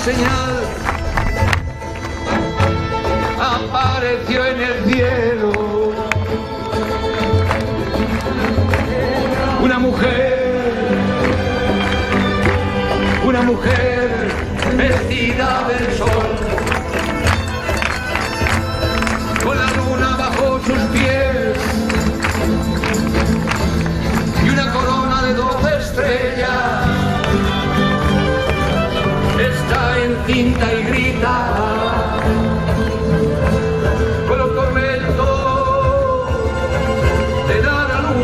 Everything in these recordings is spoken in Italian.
señal apareció en el cielo. Una mujer vestida del sol, con la luna bajo sus pies y una corona de 12 estrellas. Está encinta y grita con los tormentos de dar a luz.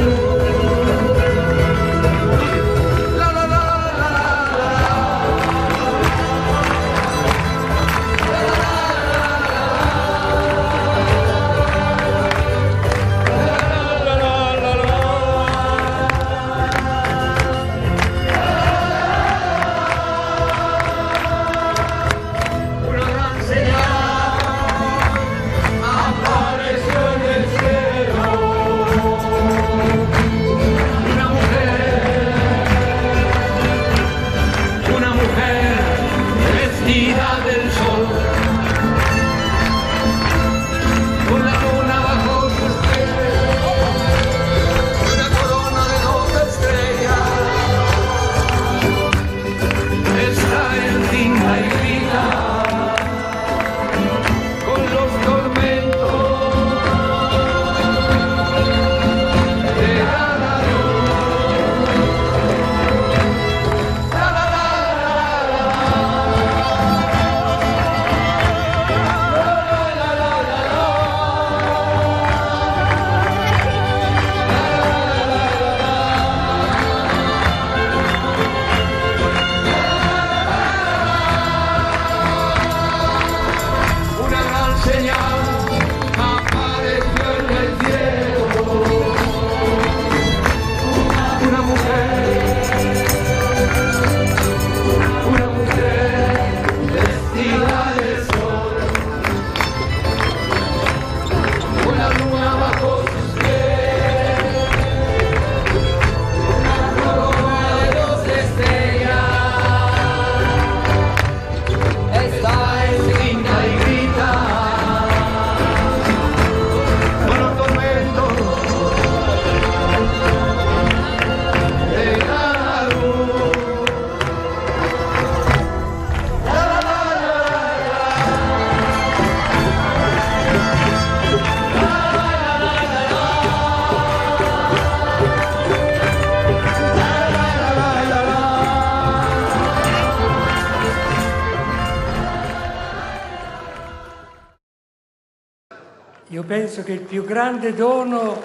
Io penso che il più grande dono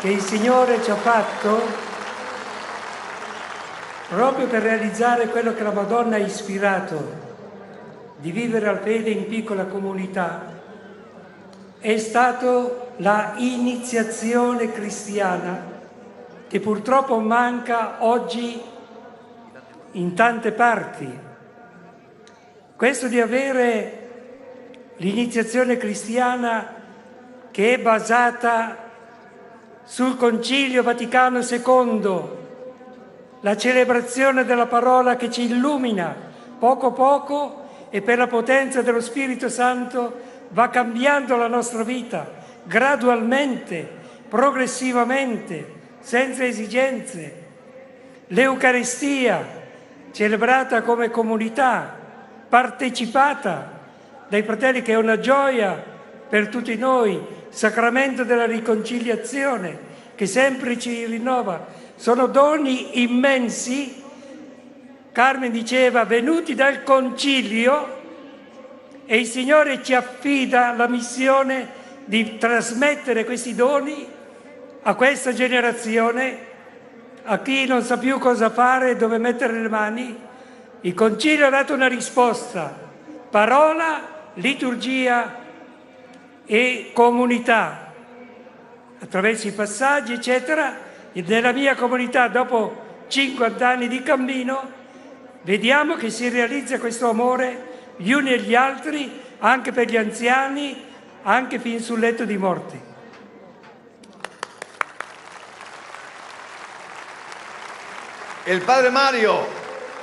che il Signore ci ha fatto, proprio per realizzare quello che la Madonna ha ispirato, di vivere la fede in piccola comunità, è stato la iniziazione cristiana, che purtroppo manca oggi in tante parti. Questo di avere l'iniziazione cristiana che è basata sul Concilio Vaticano II, la celebrazione della parola che ci illumina poco a poco e per la potenza dello Spirito Santo va cambiando la nostra vita, gradualmente, progressivamente, senza esigenze. L'Eucaristia, celebrata come comunità, partecipata dai fratelli, che è una gioia per tutti noi, sacramento della riconciliazione che sempre ci rinnova. Sono doni immensi, Carmen diceva, venuti dal Concilio, e il Signore ci affida la missione di trasmettere questi doni a questa generazione, a chi non sa più cosa fare e dove mettere le mani. Il Concilio ha dato una risposta: parola, liturgia e comunità, attraverso i passaggi, eccetera. E nella mia comunità, dopo 50 anni di cammino, vediamo che si realizza questo amore gli uni e gli altri, anche per gli anziani, anche fin sul letto di morte. El padre Mario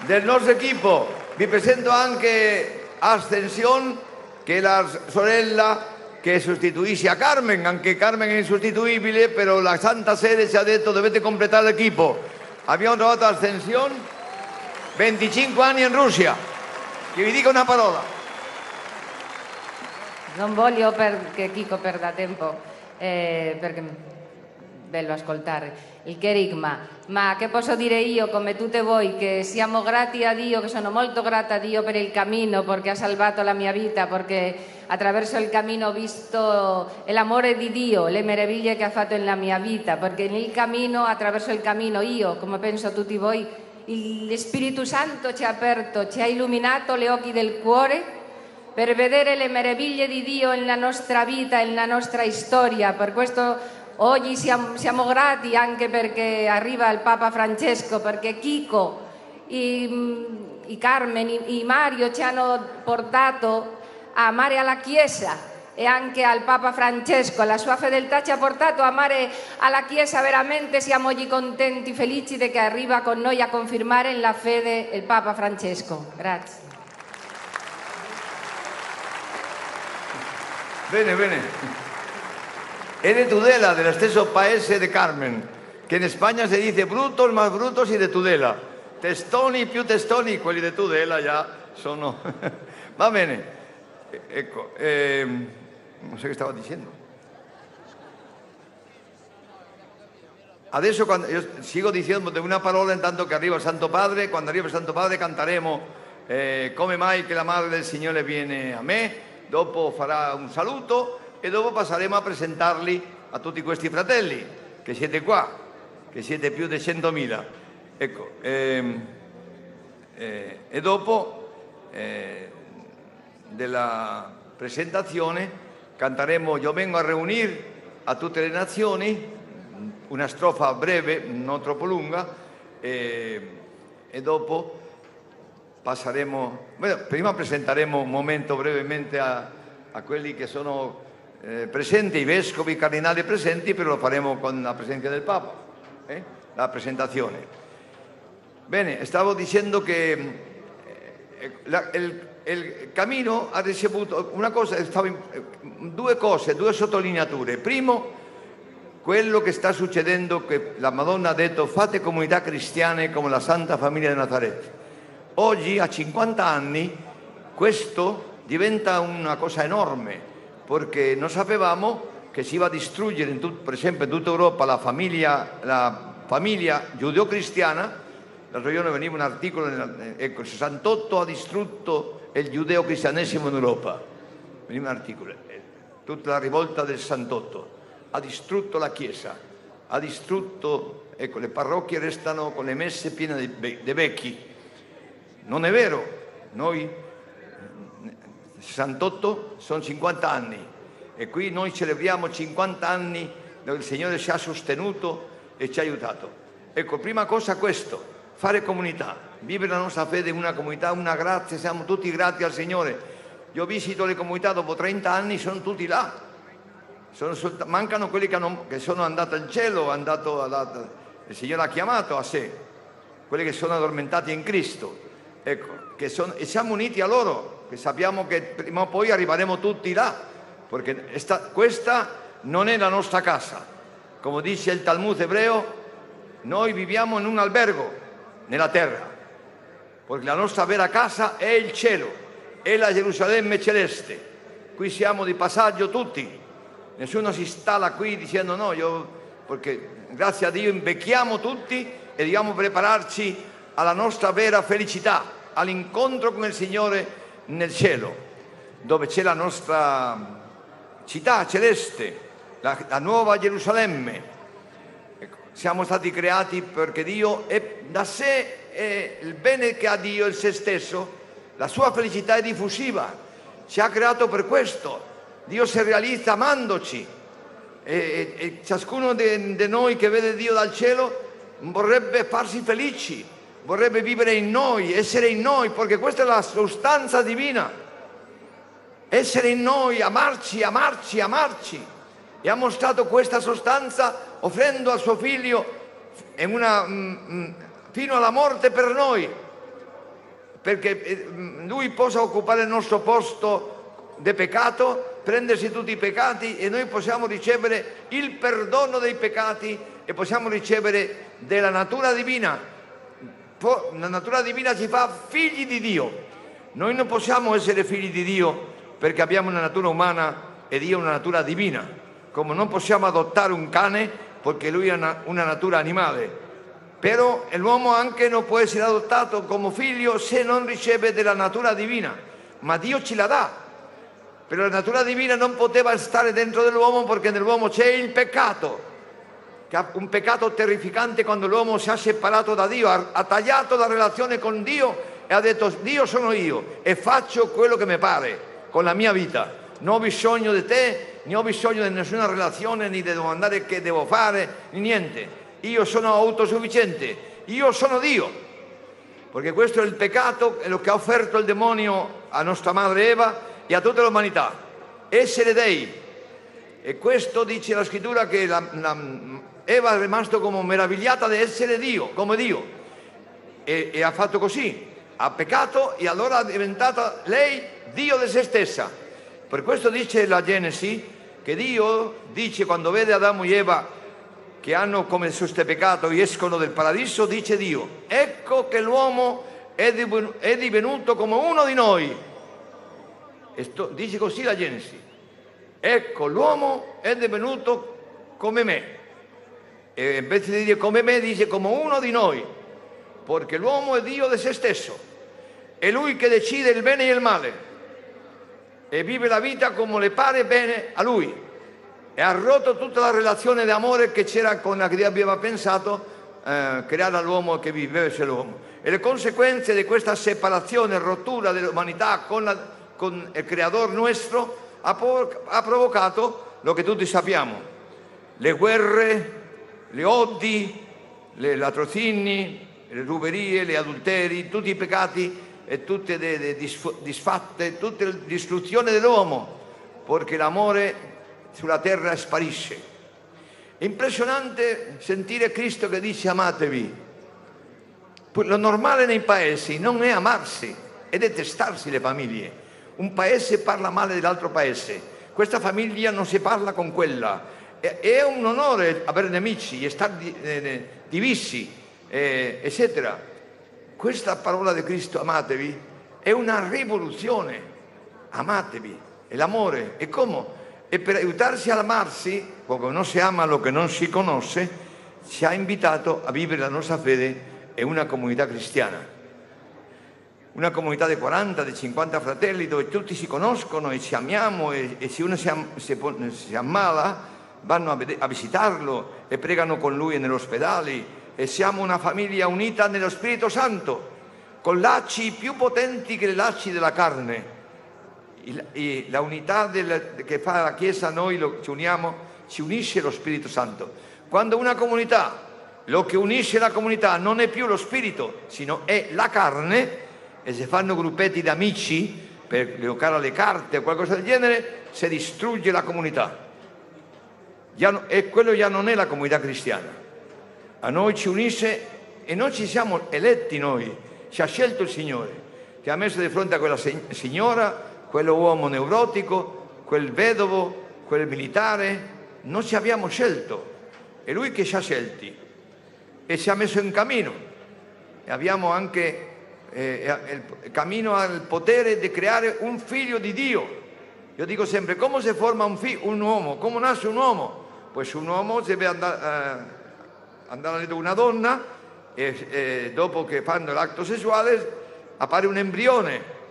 del nostro equipo vi presento anche Ascensión, che è la sorella che sostituisce a Carmen, anche Carmen è insostituibile, però la Santa Sede ci ha detto dovete completare l'equipo. Abbiamo trovato Ascensión, 25 anni in Russia, che vi dica una parola. Non voglio che Chico perda tempo, perché bello ascoltare il cherigma, ma che posso dire io come tutte voi che siamo grati a Dio, che sono molto grata a Dio per il cammino, perché ha salvato la mia vita, perché attraverso il cammino ho visto l'amore di Dio, le meraviglie che ha fatto nella mia vita, perché nel cammino, attraverso il cammino io, come penso tutti voi, lo Spirito Santo ci ha aperto, ci ha illuminato gli occhi del cuore per vedere le meraviglie di Dio nella nostra vita e nella nostra storia. Per questo oggi siamo grati anche perché arriva il Papa Francesco, perché Chico, i Carmen, i Mario ci hanno portato a amare alla Chiesa, e anche al Papa Francesco, la sua fedeltà ci ha portato a amare alla Chiesa. Veramente siamo oggi contenti, felici di che arriva con noi a confermare la fede il Papa Francesco. Grazie. Bene, bene. È de Tudela, dello stesso paese di Carmen, che in Spagna si dice brutos más brutos y de Tudela. Testoni più testoni, quelli di Tudela già sono... Va bene. Ecco, non so che stavo dicendo. Adesso io sigo dicendo una parola intanto che arriva il Santo Padre. Quando arriva il Santo Padre canteremo Come mai che la Madre del Signore viene a me. Dopo farà un saluto e dopo passeremo a presentarli a tutti questi fratelli che siete qua, che siete più di 100.000. Ecco, e dopo della presentazione canteremo Io vengo a reunir a tutte le nazioni, una strofa breve, non troppo lunga, e dopo passeremo, prima presenteremo un momento brevemente a quelli che sono presenti, i vescovi, i cardinali presenti, però lo faremo con la presenza del Papa, la presentazione. Bene, stavo dicendo che il cammino ha ricevuto una cosa, due cose, due sottolineature. Primo, quello che sta succedendo, che la Madonna ha detto fate comunità cristiane come la Santa Famiglia di Nazaret. Oggi, a 50 anni, questo diventa una cosa enorme, perché non sapevamo che si iba a distruggere, per esempio in tutta Europa, la famiglia giudeo-cristiana. L'altro giorno veniva un articolo, ecco, il 68 ha distrutto il giudeo-cristianesimo in Europa. Veniva un articolo, tutta la rivolta del 68 ha distrutto la Chiesa, ha distrutto, ecco, le parrocchie restano con le messe piene di vecchi. Non è vero, noi 68 sono 50 anni e qui noi celebriamo 50 anni dove il Signore ci ha sostenuto e ci ha aiutato. Ecco, prima cosa questo, fare comunità, vivere la nostra fede in una comunità, una grazia, siamo tutti grati al Signore. Io visito le comunità dopo 30 anni, sono tutti là, mancano quelli che sono andati al cielo, il Signore ha chiamato a sé, quelli che sono addormentati in Cristo. Ecco, e siamo uniti a loro, che sappiamo che prima o poi arriveremo tutti là, perché questa non è la nostra casa. Come dice il Talmud ebreo, noi viviamo in un albergo nella terra, perché la nostra vera casa è il cielo, è la Gerusalemme celeste. Qui siamo di passaggio tutti, nessuno si installa qui dicendo no, perché grazie a Dio invecchiamo tutti e dobbiamo prepararci alla nostra vera felicità, all'incontro con il Signore nel cielo, dove c'è la nostra città celeste, la nuova Gerusalemme. Ecco, siamo stati creati perché Dio è da sé, è il bene che ha Dio in se stesso, la sua felicità è diffusiva, ci ha creato per questo. Dio si realizza amandoci e ciascuno di noi che vede Dio dal cielo vorrebbe farsi felici, vorrebbe vivere in noi, essere in noi, perché questa è la sostanza divina. Essere in noi, amarci, amarci, amarci. E ha mostrato questa sostanza offrendo al suo figlio fino alla morte per noi. perché Lui possa occupare il nostro posto di peccato, prendersi tutti i peccati e noi possiamo ricevere il perdono dei peccati e possiamo ricevere della natura divina. La natura divina ci fa figli di Dio. Noi non possiamo essere figli di Dio perché abbiamo una natura umana e Dio una natura divina, come non possiamo adottare un cane perché lui ha una natura animale. Però l'uomo anche non può essere adottato come figlio se non riceve della natura divina, ma Dio ce la dà. Però la natura divina non poteva stare dentro dell'uomo perché nell'uomo c'è il peccato, un peccato terrificante quando l'uomo si è separato da Dio, ha tagliato la relazione con Dio e ha detto Dio sono io e faccio quello che mi pare con la mia vita. Non ho bisogno di te, non ho bisogno di nessuna relazione, né di domandare che devo fare, né niente. Io sono autosufficiente, io sono Dio. Perché questo è il peccato, è lo che ha offerto il demonio a nostra madre Eva e a tutta l'umanità. Essere dei. E questo dice la scrittura che Eva è rimasta come meravigliata di essere Dio, come Dio. E ha fatto così, ha peccato e allora è diventata lei Dio di se stessa. Per questo dice la Genesi che Dio dice quando vede Adamo e Eva che hanno commesso questo peccato e escono del paradiso, dice Dio, ecco che l'uomo è divenuto come uno di noi. Dice così la Genesi, ecco l'uomo è divenuto come me. E invece di dire come me dice come uno di noi, perché l'uomo è Dio di se stesso, è Lui che decide il bene e il male e vive la vita come le pare bene a Lui. E ha rotto tutta la relazione d'amore che c'era con la che Dio aveva pensato creare l'uomo che vivesse l'uomo. E le conseguenze di questa separazione e rottura dell'umanità con il Creatore nostro ha provocato lo che tutti sappiamo: le guerre, le odi, le latrocinni, le ruberie, gli adulteri, tutti i peccati e tutte le disfatte, tutta la distruzione dell'uomo, perché l'amore sulla terra sparisce. È impressionante sentire Cristo che dice amatevi. Lo normale nei paesi non è amarsi, è detestarsi le famiglie. Un paese parla male dell'altro paese, questa famiglia non si parla con quella. È un onore avere nemici e stare divisi, eccetera. Questa parola di Cristo, amatevi, è una rivoluzione. Amatevi, è l'amore. E come? E per aiutarsi ad amarsi, perché non si ama lo che non si conosce, ci ha invitato a vivere la nostra fede in una comunità cristiana. Una comunità di 40, di 50 fratelli dove tutti si conoscono e ci amiamo e se uno si ammala vanno a visitarlo e pregano con lui negli ospedali e siamo una famiglia unita nello Spirito Santo, con lacci più potenti che le lacci della carne. La unità che fa la Chiesa, noi ci uniamo, ci unisce lo Spirito Santo. Quando una comunità, lo che unisce la comunità non è più lo Spirito, sino è la carne, e se fanno gruppetti di amici per giocare alle carte o qualcosa del genere, si distrugge la comunità. E quello già non è la comunità cristiana. A noi ci unisce e noi ci siamo eletti noi, ci ha scelto il Signore, che ha messo di fronte a quella signora, quell'uomo neurotico, quel vedovo, quel militare, non ci abbiamo scelto, è Lui che ci ha scelti e ci ha messo in cammino. E abbiamo anche il cammino al potere di creare un figlio di Dio. Io dico sempre, come si forma un uomo? Come nasce un uomo? Pues un uomo deve andare da una donna e dopo che fanno l'atto sessuale appare un embrione.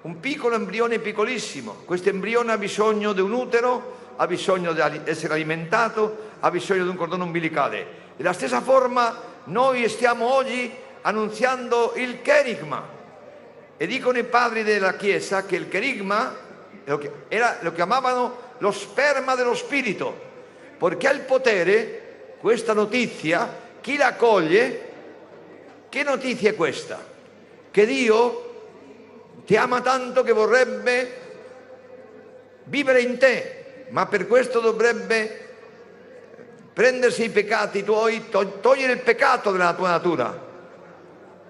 Un piccolo embrione piccolissimo. Questo embrione ha bisogno di un utero, ha bisogno di essere alimentato, ha bisogno di un cordone umbilicale. Della stessa forma noi stiamo oggi annunziando il cherigma e dicono i padri della Chiesa che il cherigma lo chiamavano lo sperma dello Spirito, perché ha il potere, questa notizia, chi la accoglie, che notizia è questa? Che Dio ti ama tanto che vorrebbe vivere in te, ma per questo dovrebbe prendersi i peccati tuoi, togliere il peccato della tua natura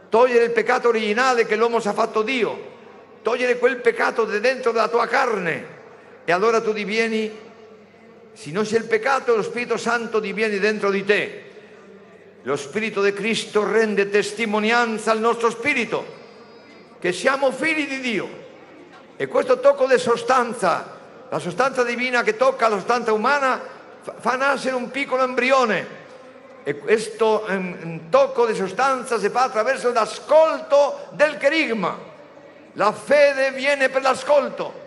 togliere il peccato originale che l'uomo si è fatto Dio, togliere quel peccato di dentro della tua carne, e allora tu divieni, se non c'è il peccato, lo Spirito Santo diviene dentro di te. Lo Spirito di Cristo rende testimonianza al nostro spirito che siamo figli di Dio, e questo tocco di sostanza, la sostanza divina che tocca la sostanza umana, fa nascere un piccolo embrione, e questo tocco di sostanza si fa attraverso l'ascolto del kerigma. La fede viene per l'ascolto.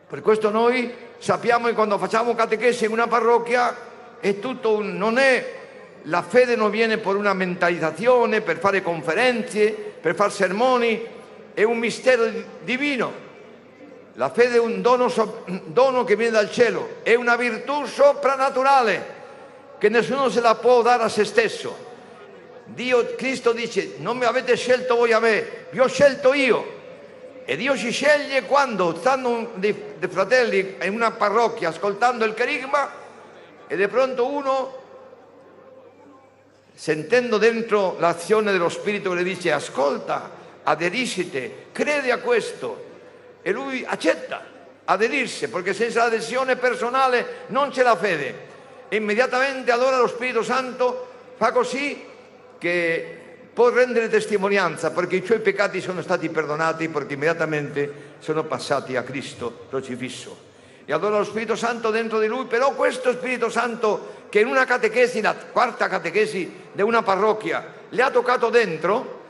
Per questo noi sappiamo che quando facciamo catechesi in una parrocchia è tutto non è, la fede non viene per una mentalizzazione, per fare conferenze, per fare sermoni, è un mistero divino. La fede è un dono che viene dal cielo, è una virtù soprannaturale che nessuno se la può dare a se stesso. Cristo dice: non mi avete scelto voi a me, vi ho scelto io. E Dio ci sceglie quando stanno dei fratelli in una parrocchia ascoltando il kerigma, e di pronto uno, sentendo dentro l'azione dello Spirito, le dice: ascolta, aderiscite, credi a questo, e lui accetta aderirsi, perché senza l'adesione personale non c'è la fede. E immediatamente allora lo Spirito Santo fa così che può rendere testimonianza, perché i suoi peccati sono stati perdonati, perché immediatamente sono passati a Cristo crocifisso. E allora lo Spirito Santo dentro di lui, però questo Spirito Santo che in una catechesi, la quarta catechesi di una parrocchia, le ha toccato dentro,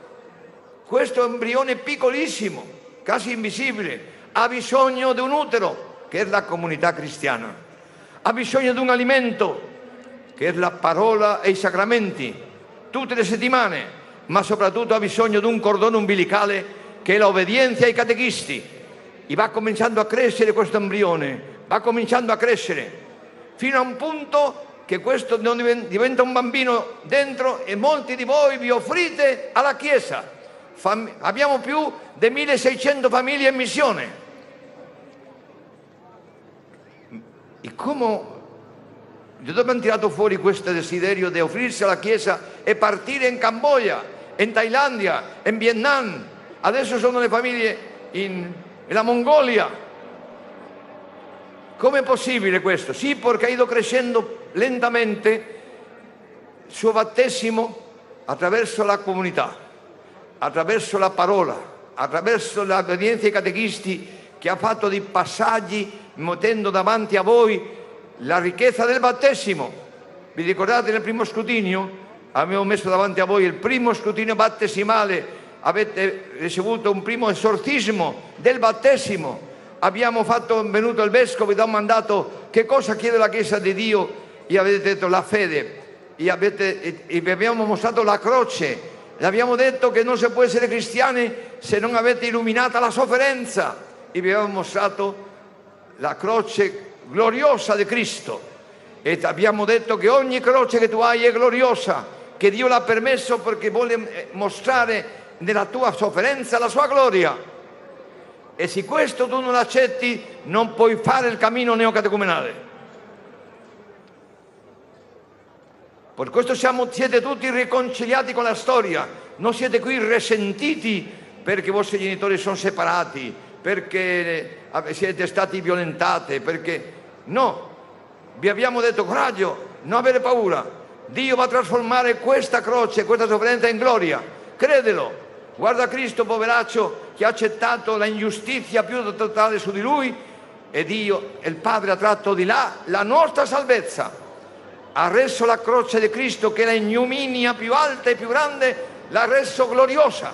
questo embrione piccolissimo, quasi invisibile, ha bisogno di un utero, che è la comunità cristiana, ha bisogno di un alimento, che è la parola e i sacramenti, tutte le settimane, ma soprattutto ha bisogno di un cordone umbilicale, che è l'obbedienza ai catechisti. E va cominciando a crescere questo embrione, va cominciando a crescere, fino a un punto che questo diventa un bambino dentro, e molti di voi vi offrite alla Chiesa. Abbiamo più di 1600 famiglie in missione. E come da dove hanno tirato fuori questo desiderio di offrirsi alla Chiesa e partire in Cambogia, in Thailandia, in Vietnam? Adesso sono le famiglie nella Mongolia. Come è possibile questo? Sì, perché ha ido crescendo lentamente il suo battesimo attraverso la comunità, attraverso la parola, attraverso l'obbedienza ai catechisti, che ha fatto dei passaggi mettendo davanti a voi la ricchezza del battesimo. Vi ricordate nel primo scrutinio? Abbiamo messo davanti a voi il primo scrutinio battesimale, avete ricevuto un primo esortismo del battesimo. Abbiamo venuto il vescovo e vi ha mandato che cosa chiede la Chiesa di Dio, e avete detto la fede, e vi abbiamo mostrato la croce, e abbiamo detto che non si può essere cristiani se non avete illuminata la sofferenza, e vi abbiamo mostrato la croce gloriosa di Cristo, e abbiamo detto che ogni croce che tu hai è gloriosa, che Dio l'ha permesso perché vuole mostrare nella tua sofferenza la sua gloria. E se questo tu non accetti, non puoi fare il cammino neocatecumenale. Per questo siete tutti riconciliati con la storia, non siete qui risentiti perché i vostri genitori sono separati, perché siete stati violentati, perché no, vi abbiamo detto: coraggio, non avere paura, Dio va a trasformare questa croce, questa sofferenza in gloria, credelo. Guarda Cristo poveraccio che ha accettato la ingiustizia più totale su di lui, e Dio, il Padre, ha tratto di là la nostra salvezza, ha reso la croce di Cristo, che è la ignominia più alta e più grande, l'ha reso gloriosa.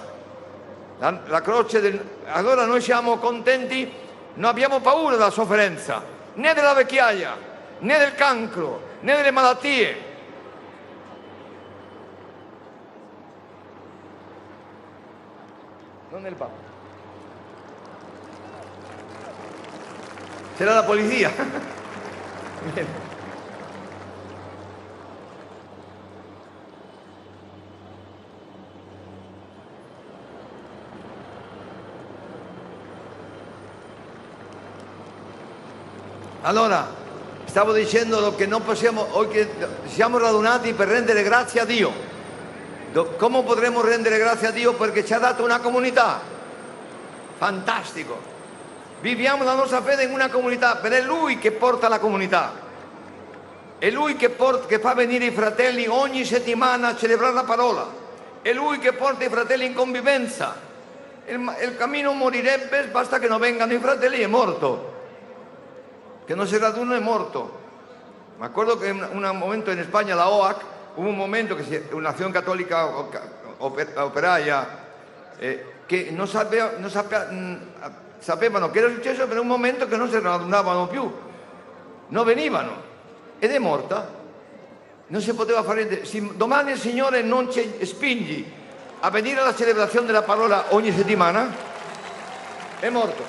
La croce allora noi siamo contenti, non abbiamo paura della sofferenza, né della vecchiaia, né del cancro, né delle malattie. Non nel babbo. C'era la polizia. Allora, stavo dicendo che non possiamo, che siamo radunati per rendere grazie a Dio. come potremmo rendere grazie a Dio perché ci ha dato una comunità? Fantastico! Viviamo la nostra fede in una comunità, perché è Lui che porta la comunità. È Lui che fa venire i fratelli ogni settimana a celebrare la parola. È Lui che porta i fratelli in convivenza. Il cammino morirebbe, basta che non vengano i fratelli, è morto. Che non si radunano, è morto. Me acuerdo que en un momento en España, la OAC, hubo un momento que una acción católica operaia che non sapevano che era successo per un momento che non si radunavano più, non venivano ed è morta. Non si poteva fare niente. Se domani il Signore non ci spingi a venire alla celebrazione della parola ogni settimana, è morto.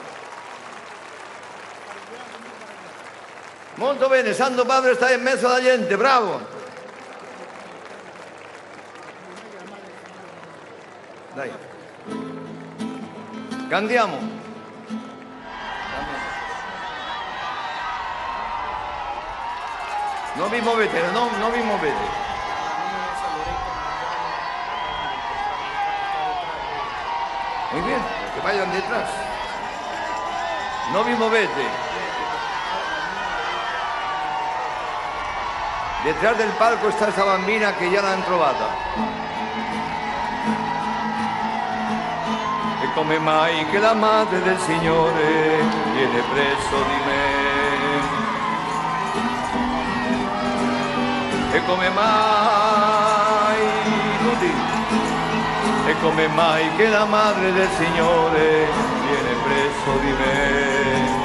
Molto bene, Santo Padre sta in mezzo alla gente, bravo. Dai. Cantiamo. Non vi muovete, non vi muovete. Muy bien, que vayan detrás. No vi muovete. Detrás del palco sta questa bambina che già l'hanno trovata. E come mai che la madre del Signore viene presso di me? E come mai, tutti, e come mai che la madre del Signore viene presso di me?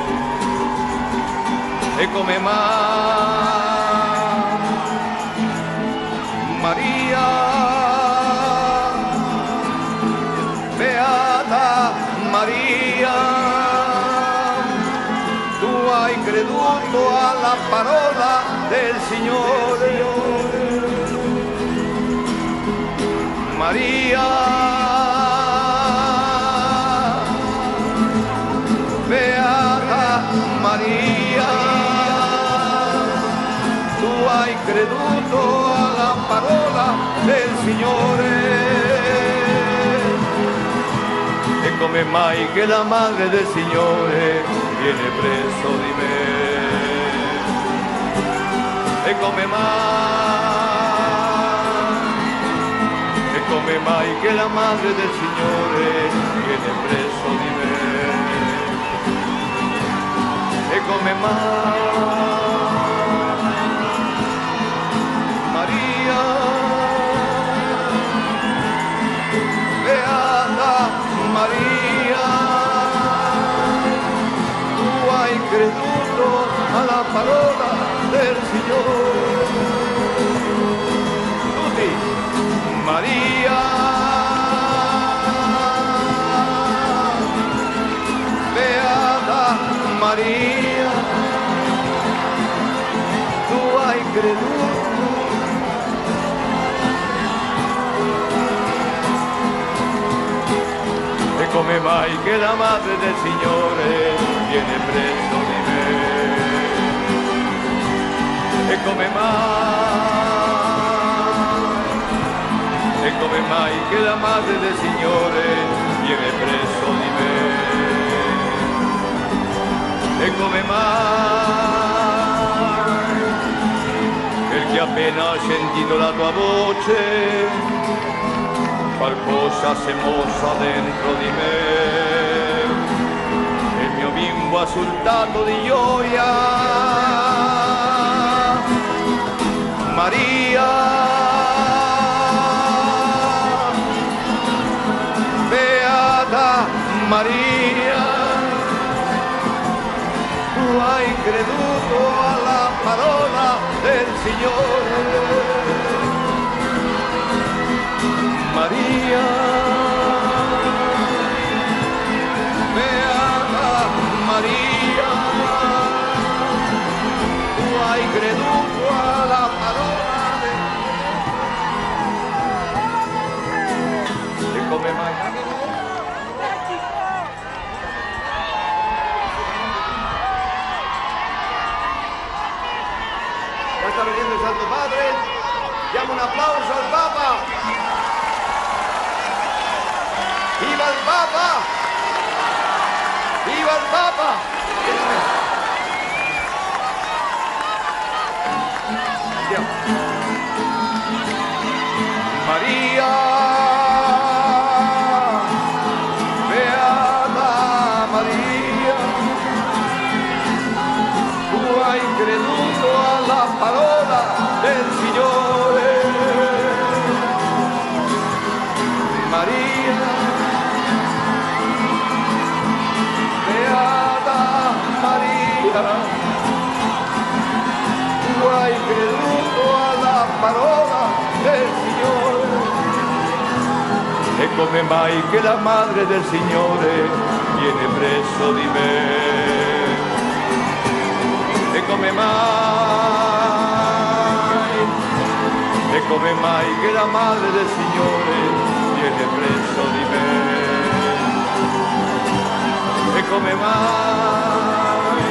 E come mai Maria, beata Maria, tu hai creduto alla parola del Signore. Maria, beata Maria, tu hai creduto alla parola del Signore. E come mai che la madre del Signore viene presso di me? E come mai che la madre del Signore viene presso di me? E come mai Maria, beata Maria, tu hai creduto alla parola del Signore. Tutti, Maria, beata Maria, tu hai creduto. E come mai che la madre del Signore viene presso di me? E come mai che la madre del Signore viene presso di me? E come mai? Perché appena ho sentito la tua voce qualcosa si è mossa dentro di me, il mio bimbo ha saltato di gioia. Maria, beata Maria, tu hai creduto alla parola del Signore. Maria, beata Maria, tu hai creduto alla parola del... E come mai? Ya sta venendo il Santo Padre, diamo un applauso al Papa. il Papa! Viva il Papa! Andiamo. Maria, beata Maria, tu hai creduto alla parola del Signore. Maria, beata Maria, tu hai creduto alla parola del Signore. E come mai che la madre del Signore viene presso di me? E come mai che la madre del Signore viene presso di me? E come mai?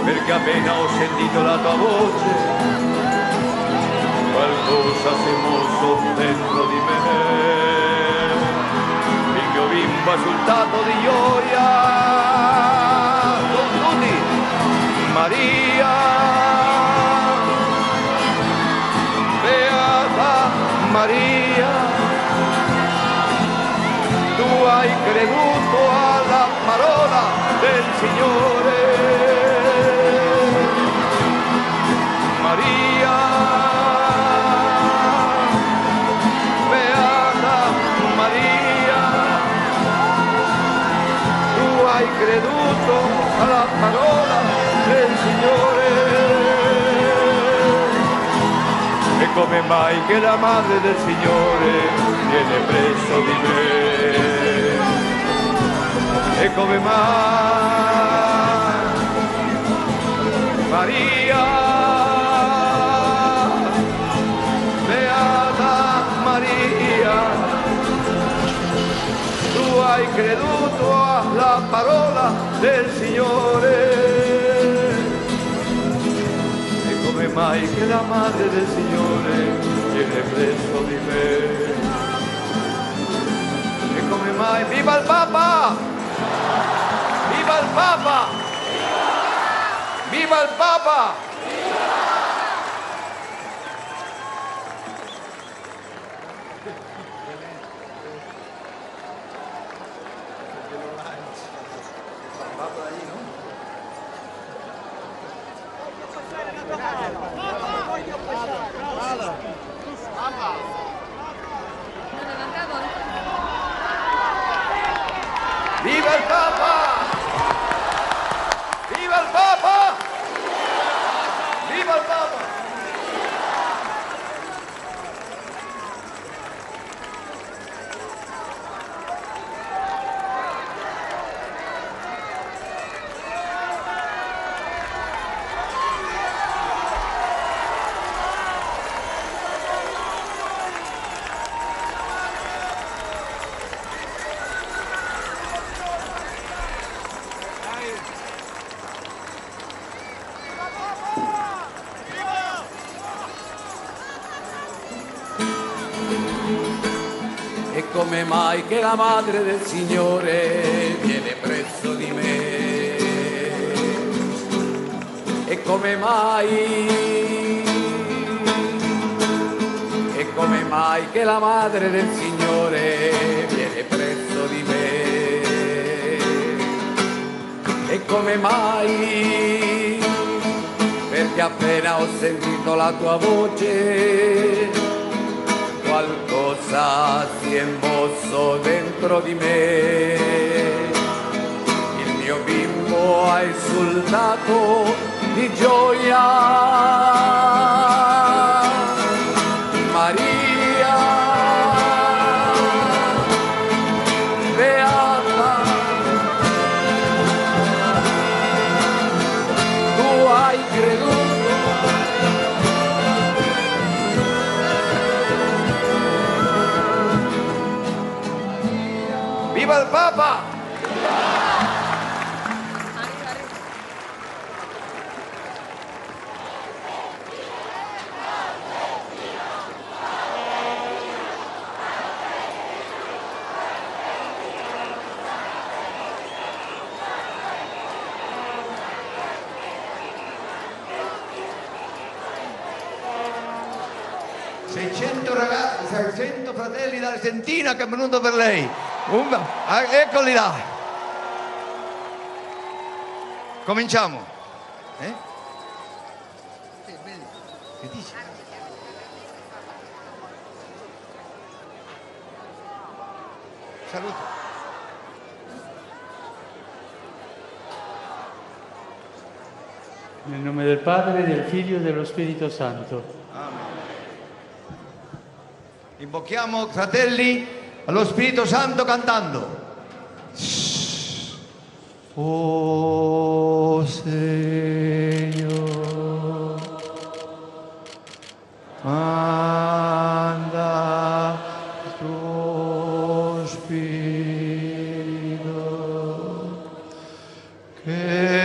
Perché appena ho sentito la tua voce, qualcosa si è mosso dentro di me. Il mio bimbo ha esultato di gioia. Con tutti, Maria, beata Maria, tu hai creduto alla parola del Signore. Maria, hai creduto alla parola del Signore. E come mai che la madre del Signore viene presso di me? E come mai? Maria, beata Maria, tu hai creduto alla parola del Signore. E come mai che la madre del Signore viene presso di me? E come mai? Viva il Papa! Viva il Papa! Viva il Papa! Viva il Papa! Viva il Papa! Viva il Papa! E come mai che la madre del Signore viene presso di me? E come mai che la madre del Signore viene presso di me? E come mai? Perché appena ho sentito la tua voce, qualcosa si è mosso dentro di me. Il mio bimbo ha esultato di gioia. Maria, beata, tu hai creduto. Viva il Papa! 600 ragazzi, 600 fratelli d'Argentina che è venuto per lei. Eccoli là. Cominciamo. Che dici? Saluto. Nel nome del Padre, del Figlio e dello Spirito Santo. Amen. Invochiamo, fratelli, allo Spirito Santo cantando. Oh Signore, manda il tuo Spirito che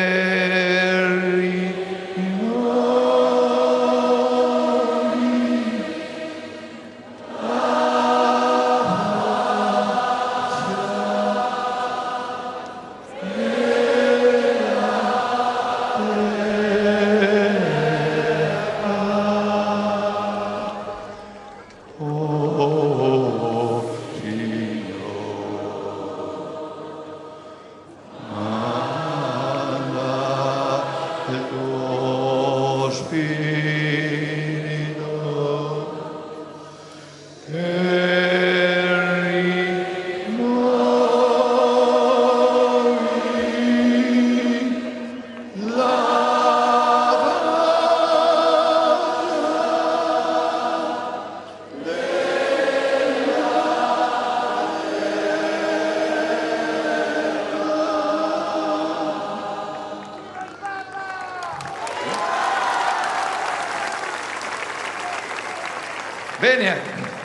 Bene,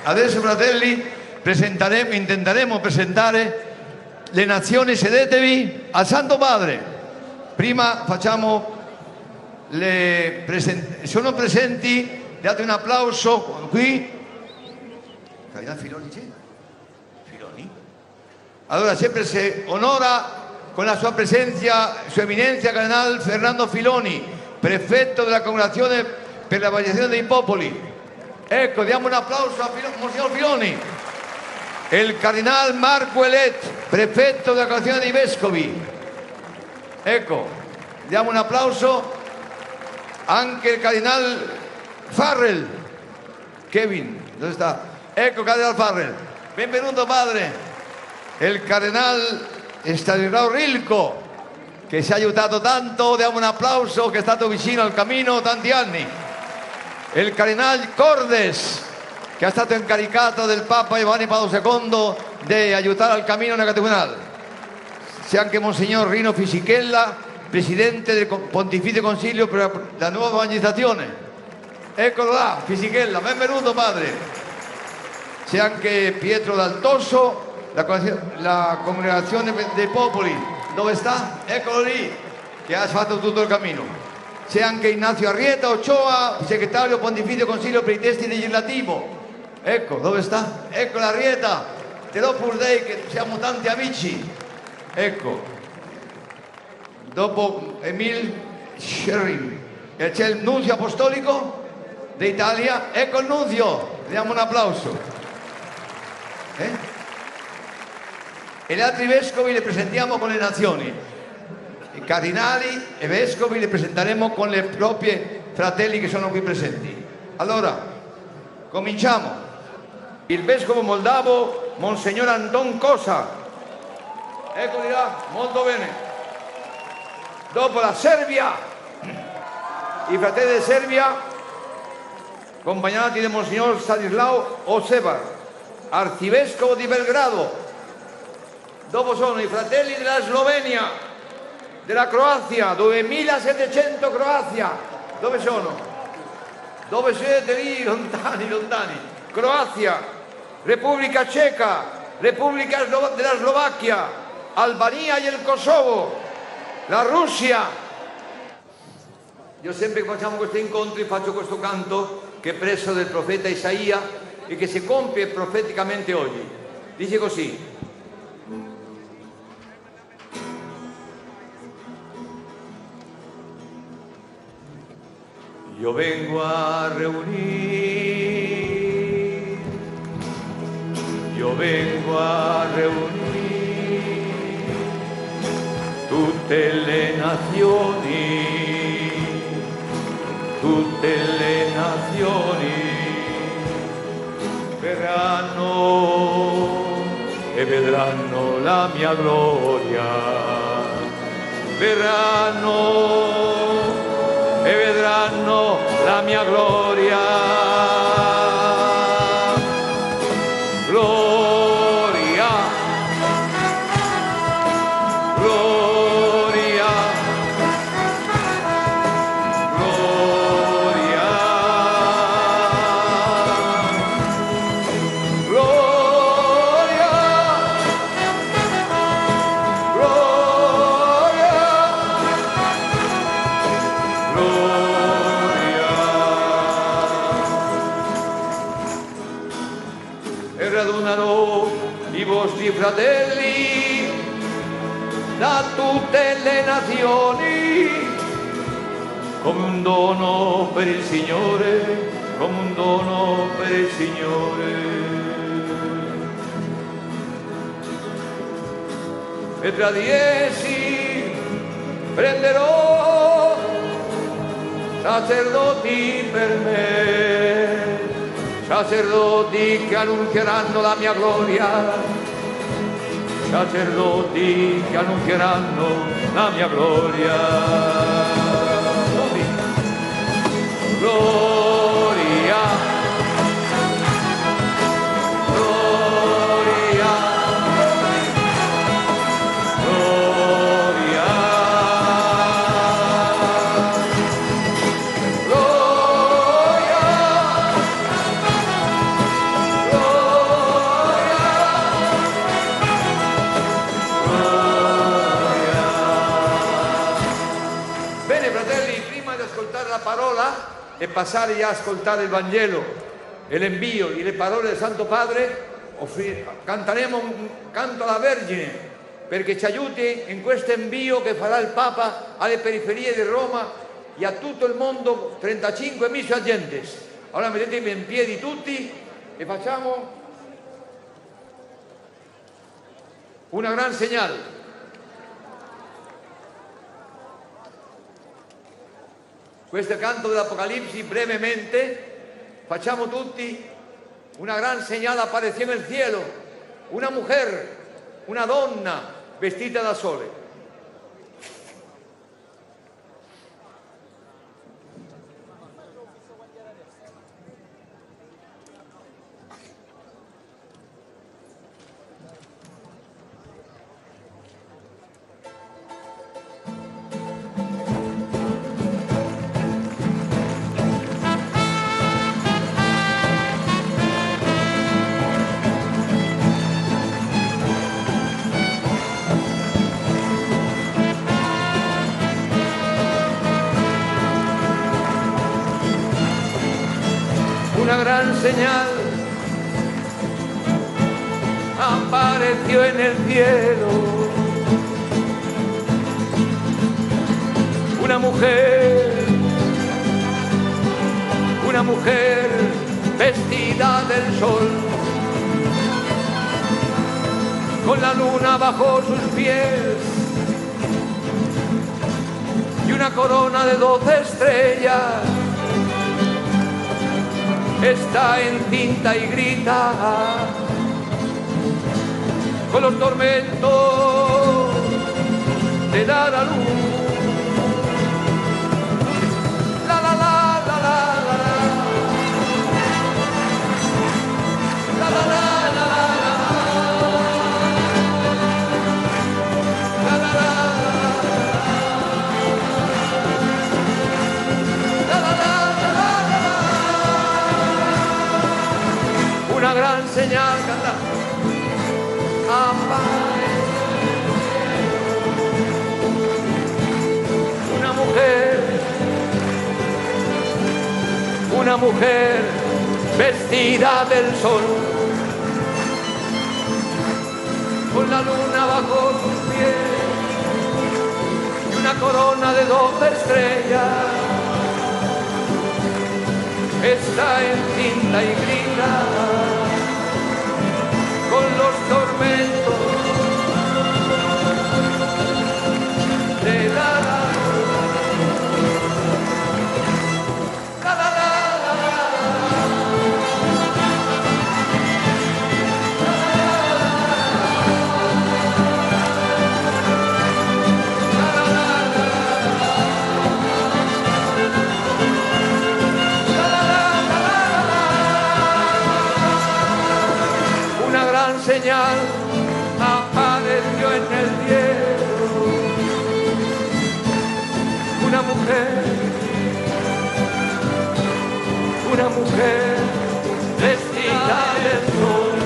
adesso fratelli intenteremo presentare le nazioni. Sedetevi al Santo Padre. Prima facciamo sono presenti, date un applauso qui. Cardinal Filoni c'è? Filoni? Allora sempre si onora con la sua presenza Sua Eminenza Cardinal Fernando Filoni, prefetto della Congregazione per la Validazione dei Popoli. Ecco, diamo un applauso a Monsignor Filoni. Il Cardinal Marco Elet, prefetto della Congregazione dei Vescovi. Ecco, diamo un applauso anche il Cardinal Farrell. Kevin, dove sta? Ecco, Cardinal Farrell. Benvenuto padre. Il Cardinal Stanislao Rilco, che ci ha aiutato tanto, diamo un applauso, che è stato vicino al cammino tanti anni. Il Cardinal Cordes, che è stato incaricato del Papa Giovanni Paolo II di aiutare al cammino negatizionale. C'è anche Monsignor Rino Fisichella, presidente del Pontificio Consiglio per la nuova evangelizzazione. Eccolo là, Fisichella, benvenuto padre. C'è anche Pietro D'Altoso, la Congregazione dei Popoli. Dove sta? Eccolo lì, che ha fatto tutto il cammino. C'è anche Ignazio Arrieta Ochoa, segretario Pontificio Consiglio per i testi legislativi. Ecco, dove sta? Ecco l'Arrieta, te lo purdei che siamo tanti amici. Ecco, dopo Emil Sherrin, c'è il Nunzio Apostolico d'Italia. Ecco il Nunzio, diamo un applauso. E gli altri vescovi li presentiamo con le nazioni. I cardinali e vescovi li presenteremo con le proprie fratelli che sono qui presenti. Allora, cominciamo. Il vescovo moldavo, Monsignor Anton Cosa. Eccoli là, molto bene. Dopo la Serbia, i fratelli di Serbia, accompagnati da Monsignor Stanislao Osevar, arcivescovo di Belgrado. Dopo sono i fratelli della Slovenia, della Croazia, 2700 Croazia. Dove sono? Dove siete lì? Lontani, lontani. Croazia, Repubblica Ceca, Repubblica della Slovacchia, Albania e il Kosovo, la Russia. Io sempre che facciamo questi incontri faccio questo canto che è preso del profeta Isaia e che si compie profeticamente oggi. Dice così: io vengo a reunir vengo a reunir tutte le nazioni, tutte le nazioni verranno e vedranno la mia gloria, verranno e vedranno la mia gloria. Gloria, gloria, gloria, gloria, gloria. E radunerò i vostri fratelli da tutte le nazioni come un dono per il Signore, come un dono per il Signore. E tra di essi prenderò sacerdoti per me, sacerdoti che annunzieranno la mia gloria, sacerdoti che annunzieranno la mia gloria. Gloria, gloria, gloria, gloria, Bene fratelli, prima di ascoltare la parola e passare a ascoltare il Vangelo e l'invio e le parole del Santo Padre, canteremo un canto alla Vergine perché ci aiuti in questo invio che farà il Papa alle periferie di Roma e a tutto il mondo, 35.000 agentes. Allora mettetevi in piedi tutti e facciamo una gran segnale. Questo canto dell'Apocalipsi brevemente, facciamo tutti una gran señal, apareció en el cielo una mujer, una donna vestita da sole. Una gran señal apareció en el cielo, una mujer vestida del sol, con la luna bajo sus pies y una corona de 12 estrellas. Está encinta y grita con los tormentos de dar a luz. La la la la la la la la la la la una gran señal, canta. Una mujer vestida del sol, con la luna bajo sus pies y una corona de 12 estrellas. Está encinta y grita con los tormentos de la señal apareció en el cielo, una mujer vestida de sol,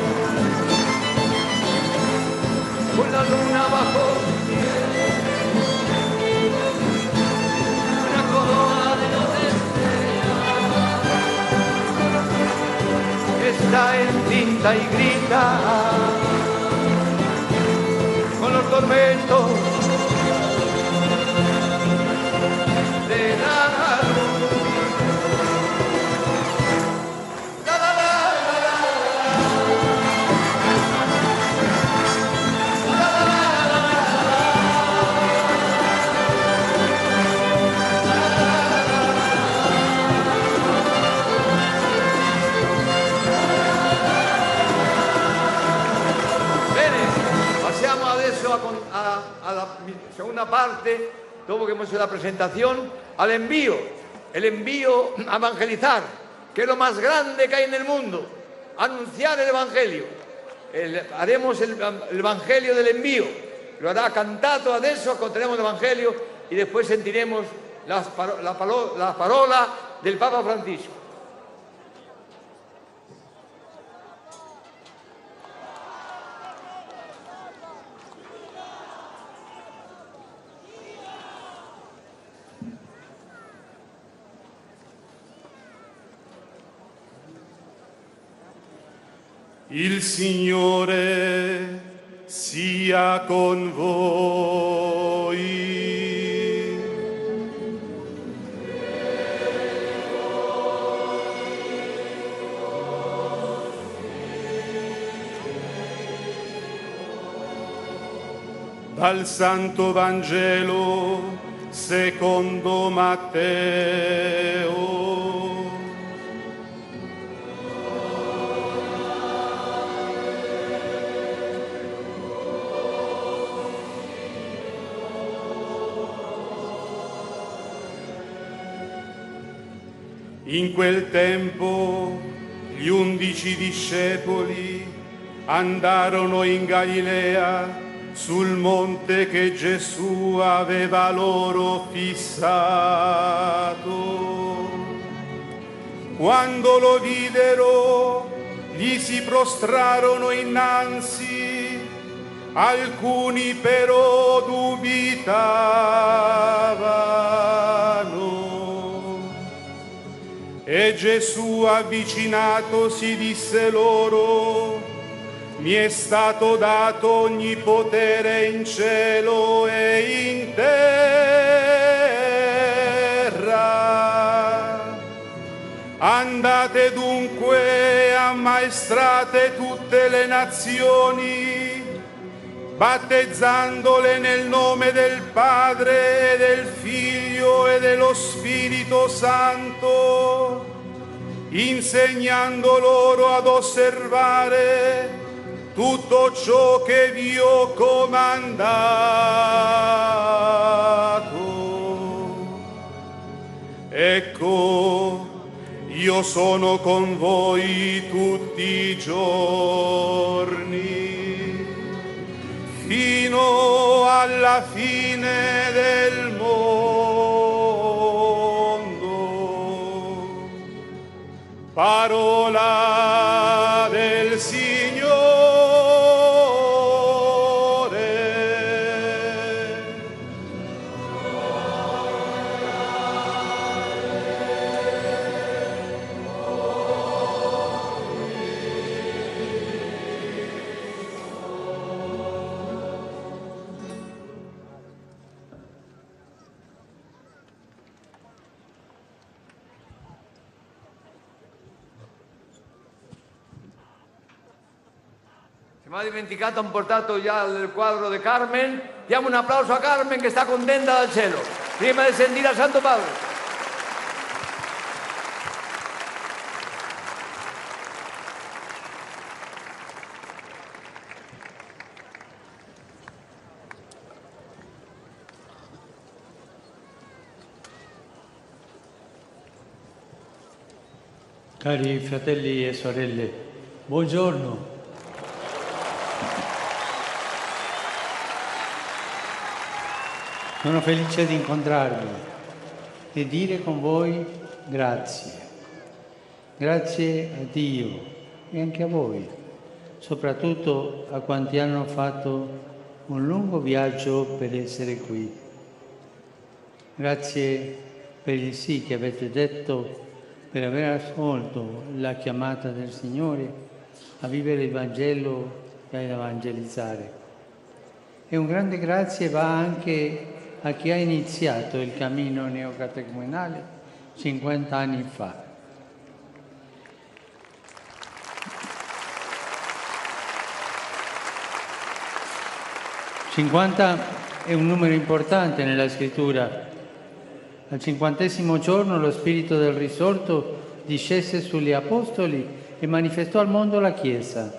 con la luna bajo su piel, una corona de estrellas, está encinta y grita con los tormentos de la luz. La segunda parte, dopo che hemos hecho la presentación, al envío, el envío a evangelizar, que es lo más grande que hay en el mundo, anunciar el evangelio. Haremos el evangelio del envío, lo hará cantato adesso, contaremos el evangelio y después sentiremos la parola del Papa Francisco. Il Signore sia con voi. Dal Santo Vangelo secondo Matteo. In quel tempo gli 11 discepoli andarono in Galilea sul monte che Gesù aveva loro fissato. Quando lo videro, gli si prostrarono innanzi, alcuni però dubitavano. E Gesù, avvicinatosi, disse loro: mi è stato dato ogni potere in cielo e in terra. Andate dunque e ammaestrate tutte le nazioni, battezzandole nel nome del Padre e del Figlio e dello Spirito Santo, insegnando loro ad osservare tutto ciò che vi ho comandato. Ecco, io sono con voi tutti i giorni, fino alla fine del mondo. Parola del Signore. me ha dimenticato, han portato già il quadro di Carmen. Diamo un applauso a Carmen che sta contenta dal cielo, prima di sentire al Santo Padre. Cari fratelli e sorelle, buongiorno. Sono felice di incontrarvi e dire con voi grazie. Grazie a Dio e anche a voi, soprattutto a quanti hanno fatto un lungo viaggio per essere qui. Grazie per il sì che avete detto, per aver ascolto la chiamata del Signore a vivere il Vangelo e ad evangelizzare. E un grande grazie va anche a chi ha iniziato il cammino neocatecumenale 50 anni fa. «50» è un numero importante nella Scrittura. Al 50° giorno lo Spirito del risorto discese sugli Apostoli e manifestò al mondo la Chiesa.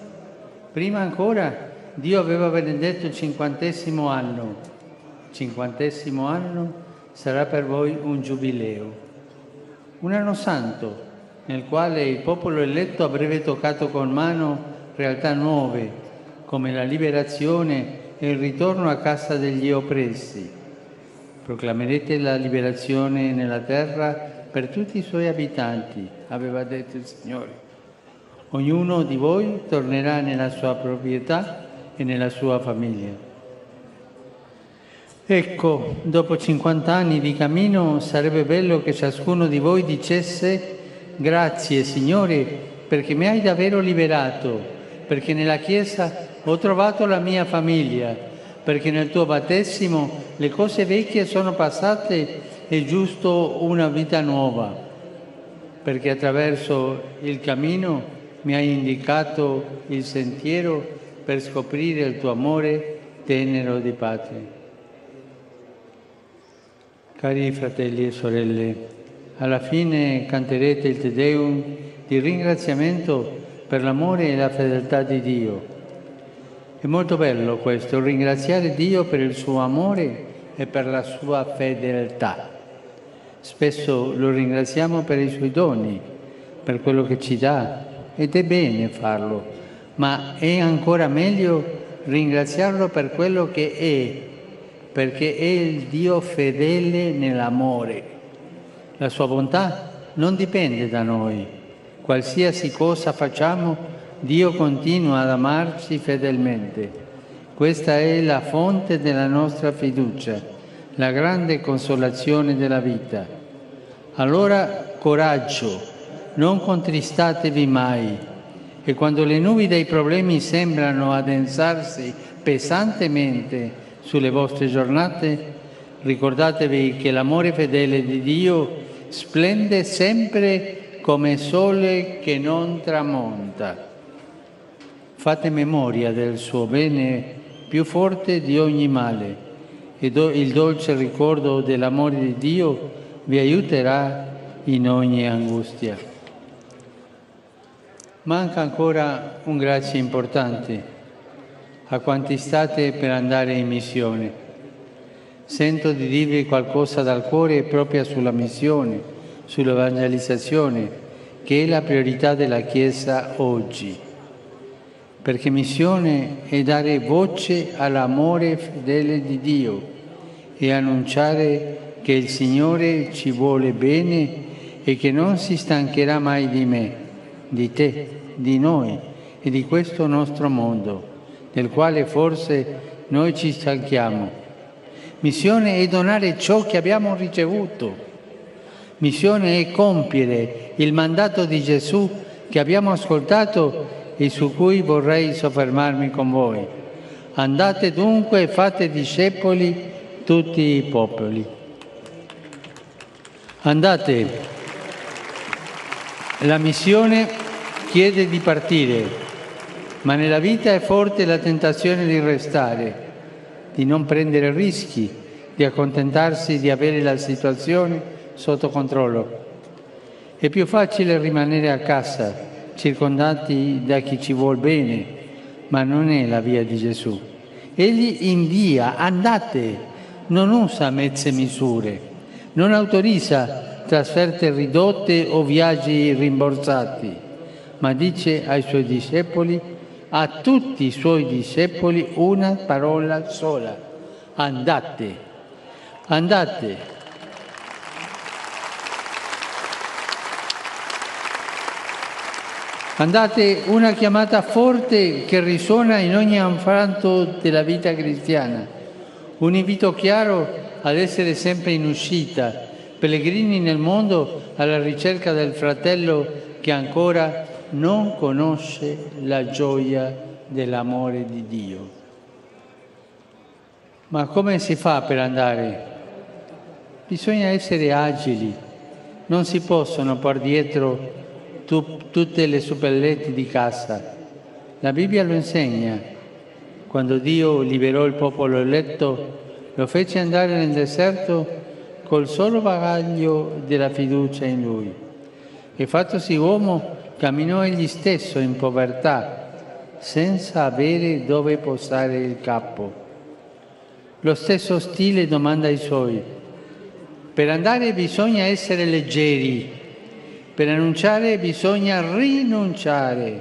Prima ancora Dio aveva benedetto il 50° anno. Il 50° anno sarà per voi un giubileo, un anno santo nel quale il popolo eletto avrebbe toccato con mano realtà nuove come la liberazione e il ritorno a casa degli oppressi. Proclamerete la liberazione nella terra per tutti i suoi abitanti, aveva detto il Signore. Ognuno di voi tornerà nella sua proprietà e nella sua famiglia. Ecco, dopo 50 anni di cammino sarebbe bello che ciascuno di voi dicesse: grazie Signore perché mi hai davvero liberato, perché nella Chiesa ho trovato la mia famiglia, perché nel tuo battesimo le cose vecchie sono passate e giusto una vita nuova, perché attraverso il cammino mi hai indicato il sentiero per scoprire il tuo amore tenero di patria. Cari fratelli e sorelle, alla fine canterete il Te Deum di ringraziamento per l'amore e la fedeltà di Dio. È molto bello questo, ringraziare Dio per il suo amore e per la sua fedeltà. Spesso lo ringraziamo per i suoi doni, per quello che ci dà, ed è bene farlo, ma è ancora meglio ringraziarlo per quello che è, perché è il Dio fedele nell'amore. La sua bontà non dipende da noi. Qualsiasi cosa facciamo, Dio continua ad amarci fedelmente. Questa è la fonte della nostra fiducia, la grande consolazione della vita. Allora coraggio, non contristatevi mai. E quando le nubi dei problemi sembrano addensarsi pesantemente sulle vostre giornate, ricordatevi che l'amore fedele di Dio splende sempre come sole che non tramonta. Fate memoria del suo bene più forte di ogni male e il dolce ricordo dell'amore di Dio vi aiuterà in ogni angustia. Manca ancora un grazie importante a quanti state per andare in missione. Sento di dirvi qualcosa dal cuore proprio sulla missione, sull'evangelizzazione, che è la priorità della Chiesa oggi. Perché missione è dare voce all'amore fedele di Dio e annunciare che il Signore ci vuole bene e che non si stancherà mai di me, di te, di noi e di questo nostro mondo, del quale forse noi ci stanchiamo. Missione è donare ciò che abbiamo ricevuto. Missione è compiere il mandato di Gesù che abbiamo ascoltato e su cui vorrei soffermarmi con voi. Andate dunque e fate discepoli tutti i popoli. Andate. La missione chiede di partire. ma nella vita è forte la tentazione di restare, di non prendere rischi, di accontentarsi di avere la situazione sotto controllo. È più facile rimanere a casa, circondati da chi ci vuol bene, ma non è la via di Gesù. Egli invia, andate, non usa mezze misure, non autorizza trasferte ridotte o viaggi rimborsati, ma dice ai suoi discepoli, a tutti i suoi discepoli, una parola sola: andate, andate. Andate, una chiamata forte che risuona in ogni anfratto della vita cristiana, un invito chiaro ad essere sempre in uscita, pellegrini nel mondo alla ricerca del fratello che ancora non conosce la gioia dell'amore di Dio. Ma come si fa per andare? Bisogna essere agili, non si possono por dietro tutte le suppelletti di casa. La Bibbia lo insegna. Quando Dio liberò il popolo eletto, lo fece andare nel deserto col solo bagaglio della fiducia in Lui. E fattosi uomo, camminò egli stesso in povertà, senza avere dove posare il capo. Lo stesso stile domanda ai Suoi. Per andare bisogna essere leggeri, per annunciare bisogna rinunciare.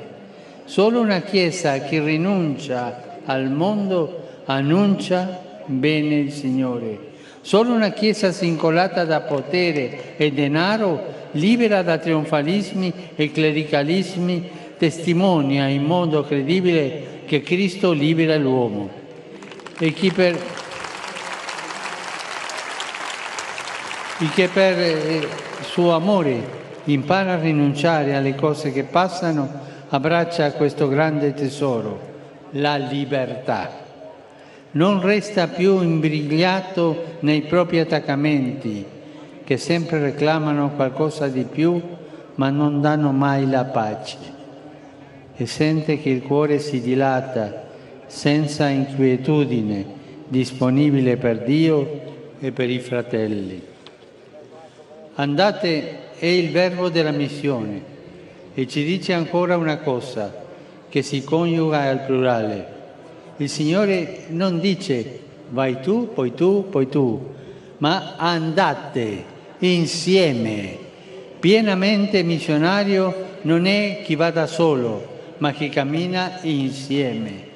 Solo una Chiesa che rinuncia al mondo annuncia bene il Signore. Solo una Chiesa svincolata da potere e denaro, libera da trionfalismi e clericalismi, testimonia in modo credibile che Cristo libera l'uomo. E chi per suo amore impara a rinunciare alle cose che passano, abbraccia questo grande tesoro, la libertà. Non resta più imbrigliato nei propri attaccamenti, che sempre reclamano qualcosa di più, ma non danno mai la pace. E sente che il cuore si dilata, senza inquietudine, disponibile per Dio e per i fratelli. Andate è il verbo della missione e ci dice ancora una cosa che si coniuga al plurale. Il Signore non dice vai tu, poi tu, poi tu, ma andate insieme. Pienamente missionario non è chi va da solo, ma chi cammina insieme.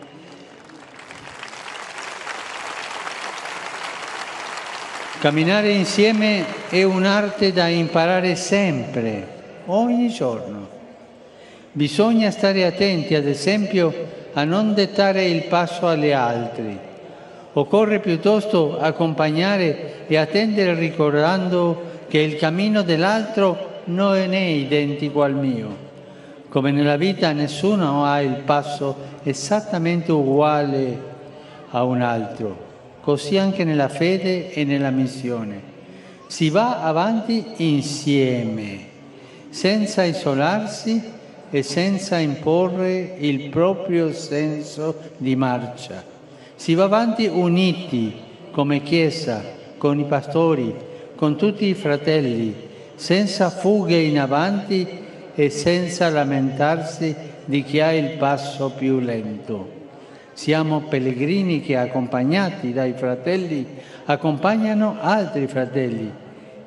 Camminare insieme è un'arte da imparare sempre, ogni giorno. Bisogna stare attenti, ad esempio, a non dettare il passo agli altri. Occorre piuttosto accompagnare e attendere ricordando che il cammino dell'altro non è identico al mio. Come nella vita nessuno ha il passo esattamente uguale a un altro. Così anche nella fede e nella missione. Si va avanti insieme, senza isolarsi e senza imporre il proprio senso di marcia. Si va avanti uniti come Chiesa, con i pastori, con tutti i fratelli, senza fughe in avanti e senza lamentarsi di chi ha il passo più lento. Siamo pellegrini che, accompagnati dai fratelli, accompagnano altri fratelli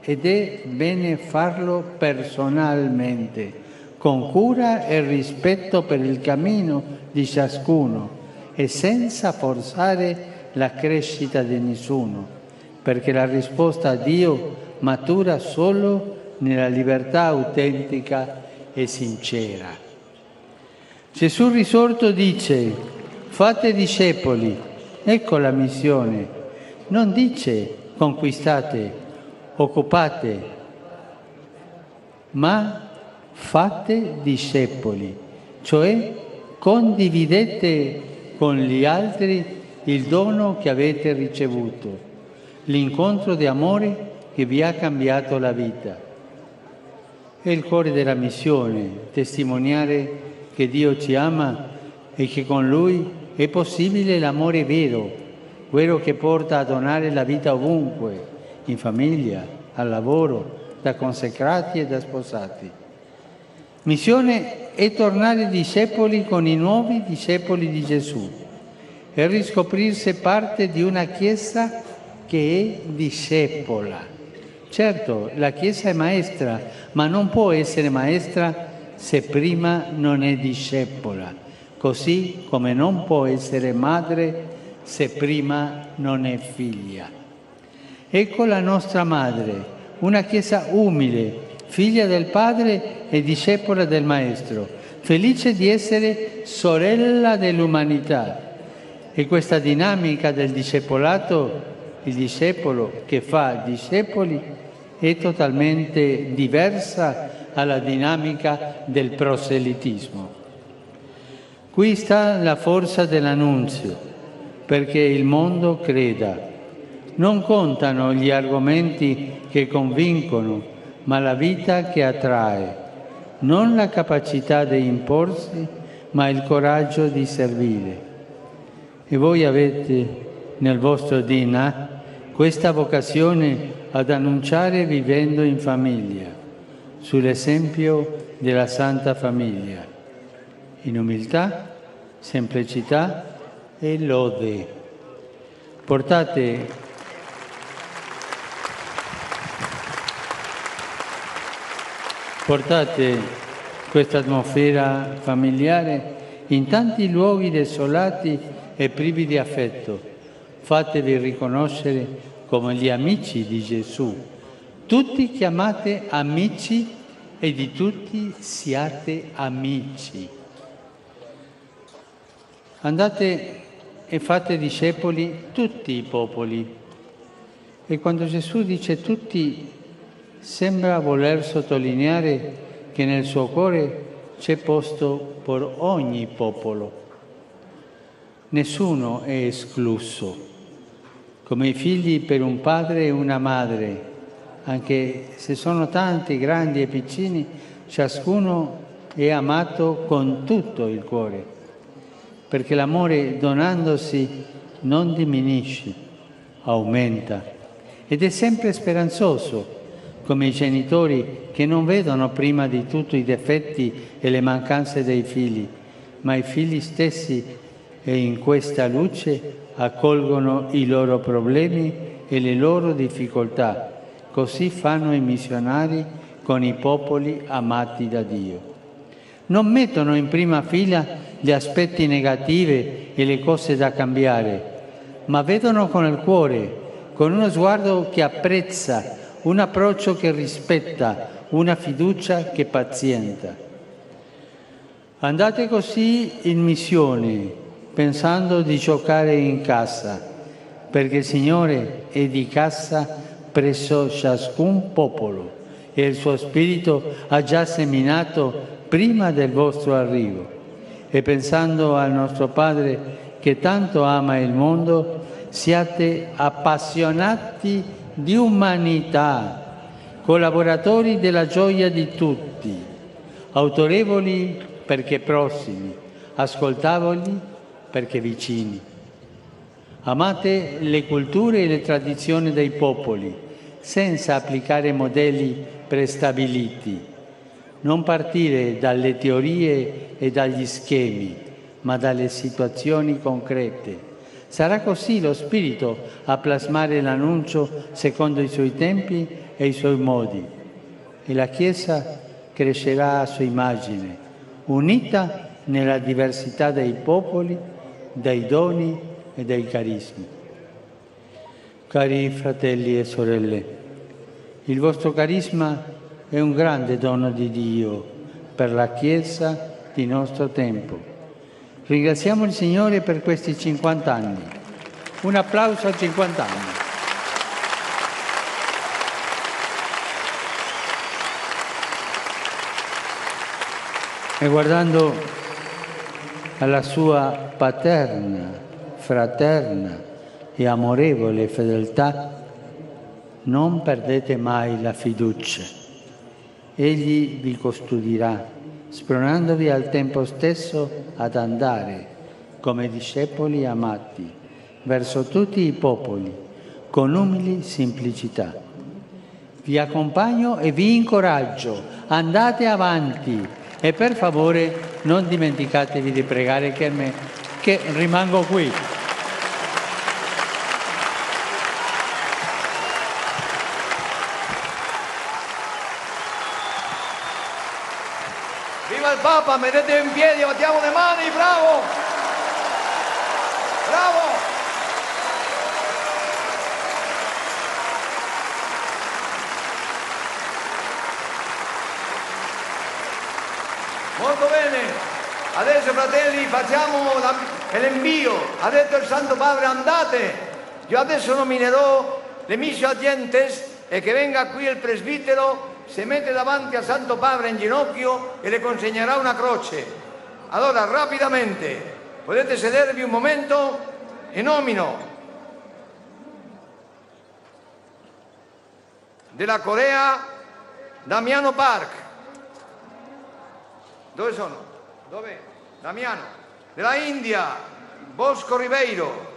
ed è bene farlo personalmente, con cura e rispetto per il cammino di ciascuno e senza forzare la crescita di nessuno, perché la risposta a Dio matura solo nella libertà autentica e sincera. Gesù risorto dice: fate discepoli, ecco la missione. Non dice conquistate, occupate, ma fate discepoli, cioè condividete con gli altri il dono che avete ricevuto, l'incontro di amore che vi ha cambiato la vita. È il cuore della missione, testimoniare che Dio ci ama e che con Lui è possibile l'amore vero, quello che porta a donare la vita ovunque, in famiglia, al lavoro, da consacrati e da sposati. Missione è tornare discepoli con i nuovi discepoli di Gesù e riscoprirsi parte di una Chiesa che è discepola. Certo, la Chiesa è maestra, ma non può essere maestra se prima non è discepola, così come non può essere madre se prima non è figlia. Ecco la nostra madre, una Chiesa umile, figlia del Padre e discepola del Maestro, felice di essere sorella dell'umanità. E questa dinamica del discepolato, il discepolo che fa discepoli, è totalmente diversa alla dinamica del proselitismo. Qui sta la forza dell'annunzio, perché il mondo creda. Non contano gli argomenti che convincono, ma la vita che attrae, non la capacità di imporsi, ma il coraggio di servire. E voi avete nel vostro DNA questa vocazione ad annunciare vivendo in famiglia, sull'esempio della Santa Famiglia, in umiltà, semplicità e lode. Portate questa atmosfera familiare in tanti luoghi desolati e privi di affetto. Fatevi riconoscere come gli amici di Gesù. Tutti chiamate amici e di tutti siate amici. Andate e fate discepoli tutti i popoli. E quando Gesù dice tutti, sembra voler sottolineare che nel suo cuore c'è posto per ogni popolo. Nessuno è escluso, come i figli per un padre e una madre, anche se sono tanti, grandi e piccini, ciascuno è amato con tutto il cuore, perché l'amore donandosi non diminuisce, aumenta ed è sempre speranzoso, come i genitori che non vedono prima di tutto i difetti e le mancanze dei figli, ma i figli stessi e in questa luce accolgono i loro problemi e le loro difficoltà. Così fanno i missionari con i popoli amati da Dio. Non mettono in prima fila gli aspetti negativi e le cose da cambiare, ma vedono con il cuore, con uno sguardo che apprezza, un approccio che rispetta, una fiducia che pazienta. Andate così in missione, pensando di giocare in casa, perché il Signore è di casa presso ciascun popolo e il suo Spirito ha già seminato prima del vostro arrivo. E pensando al nostro Padre che tanto ama il mondo, siate appassionati di umanità, collaboratori della gioia di tutti, autorevoli perché prossimi, ascoltavoli perché vicini. Amate le culture e le tradizioni dei popoli, senza applicare modelli prestabiliti. Non partire dalle teorie e dagli schemi, ma dalle situazioni concrete. Sarà così lo Spirito a plasmare l'annuncio secondo i suoi tempi e i suoi modi. E la Chiesa crescerà a sua immagine, unita nella diversità dei popoli, dei doni e dei carismi. Cari fratelli e sorelle, il vostro carisma è un grande dono di Dio per la Chiesa di nostro tempo. Ringraziamo il Signore per questi 50 anni. Un applauso a 50 anni. E guardando alla sua paterna, fraterna e amorevole fedeltà, non perdete mai la fiducia. Egli vi custodirà, spronandovi al tempo stesso ad andare, come discepoli amati, verso tutti i popoli, con umili semplicità. Vi accompagno e vi incoraggio, andate avanti e per favore non dimenticatevi di pregare per me, che rimango qui. Viva il Papa, mettete in piedi, battiamo le mani, bravo! Bravo! Molto bene. Adesso, fratelli, facciamo l'invio. Ha detto il Santo Padre, andate. Io adesso nominerò le misericordientes e che venga qui il presbitero, si mette davanti al Santo Padre in ginocchio e le consegnerà una croce. Allora, rapidamente, potete sedervi un momento e nomino della Corea Damiano Park. Dove sono? Dov'è? Damiano. Della India, Bosco Ribeiro.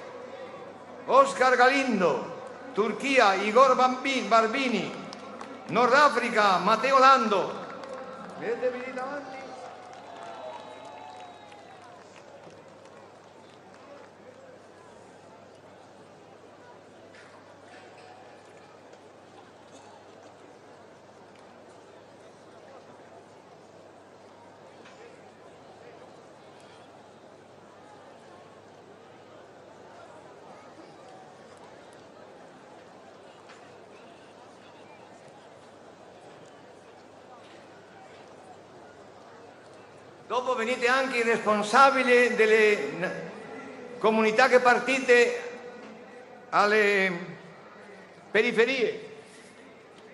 Oscar Galindo. Turchia, Igor Barbini. Nord Africa, Matteo Lando. Vedetevi lì davanti. Dopo venite anche i responsabili delle comunità che partite alle periferie.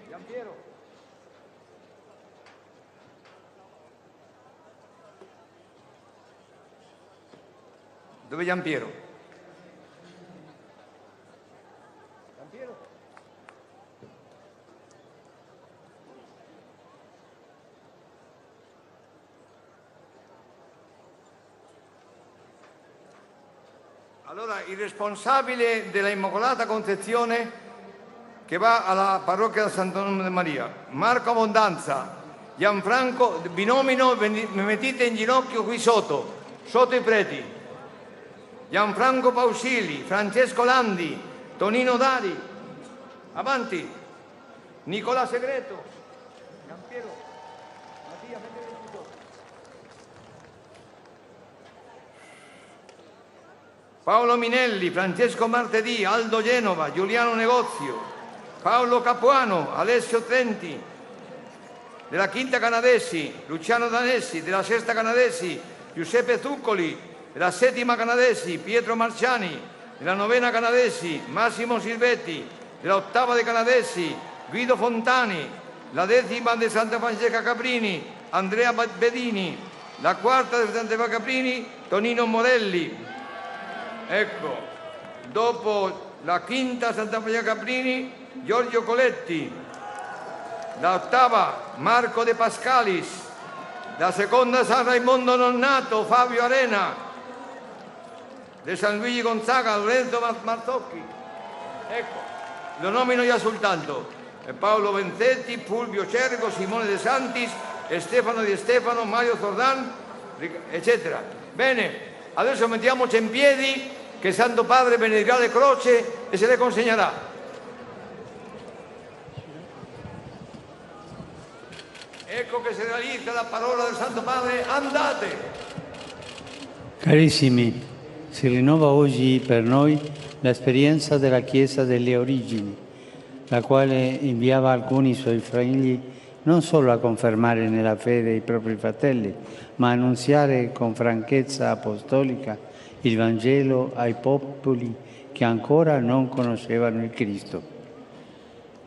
Giampiero. Dove è Giampiero? Giampiero? Allora, il responsabile della Immacolata Concezione che va alla parrocchia del Santo Nome di Maria, Marco Abbondanza, Gianfranco, vi nomino, mi mettete in ginocchio qui sotto i preti, Gianfranco Pausili, Francesco Landi, Tonino Dari, avanti, Nicola Segreto, Giampiero, Mattia, mettete tutto. Paolo Minelli, Francesco Martedì, Aldo Genova, Giuliano Negozio, Paolo Capuano, Alessio Trenti, della Quinta Canadesi, Luciano Danessi, della Sesta Canadesi, Giuseppe Zuccoli, della Settima Canadesi, Pietro Marciani, della Novena Canadesi, Massimo Silvetti, della Ottava dei Canadesi, Guido Fontani, la Decima di Santa Francesca Caprini, Andrea Bedini, la Quarta di Santa Francesca Caprini, Tonino Morelli. Ecco, dopo la Quinta Santa Francesca Caprini, Giorgio Coletti, la Ottava Marco De Pascalis, la Seconda San Raimondo Nonnato, Fabio Arena, de San Luigi Gonzaga, Lorenzo Marzocchi. Ecco, lo nomino io soltanto. Paolo Venzetti, Fulvio Cergo, Simone De Santis, Stefano Di Stefano, Mario Zordan, eccetera. Bene, adesso mettiamoci in piedi che il Santo Padre benedirà le croce e se le consegnerà. Ecco che si realizza la parola del Santo Padre, andate! Carissimi, si rinnova oggi per noi l'esperienza della Chiesa delle origini, la quale inviava alcuni suoi figli non solo a confermare nella fede i propri fratelli, ma a annunziare con franchezza apostolica il Vangelo ai popoli che ancora non conoscevano il Cristo.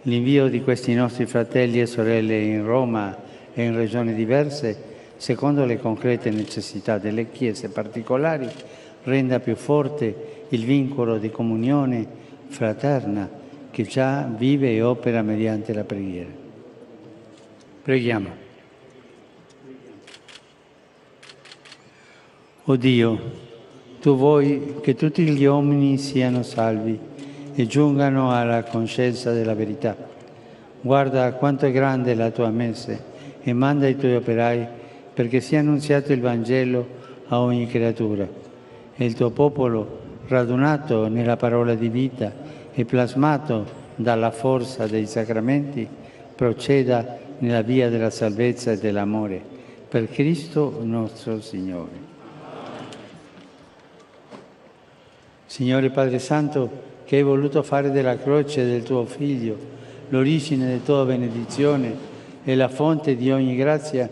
L'invio di questi nostri fratelli e sorelle in Roma e in regioni diverse, secondo le concrete necessità delle chiese particolari, renda più forte il vincolo di comunione fraterna che già vive e opera mediante la preghiera. Preghiamo. O Dio, tu vuoi che tutti gli uomini siano salvi e giungano alla conoscenza della verità. Guarda quanto è grande la tua messe e manda i tuoi operai perché sia annunziato il Vangelo a ogni creatura. E il tuo popolo, radunato nella parola di vita e plasmato dalla forza dei sacramenti, proceda nella via della salvezza e dell'amore. Per Cristo nostro Signore. Signore Padre Santo, che hai voluto fare della croce del tuo Figlio l'origine della tua benedizione e la fonte di ogni grazia,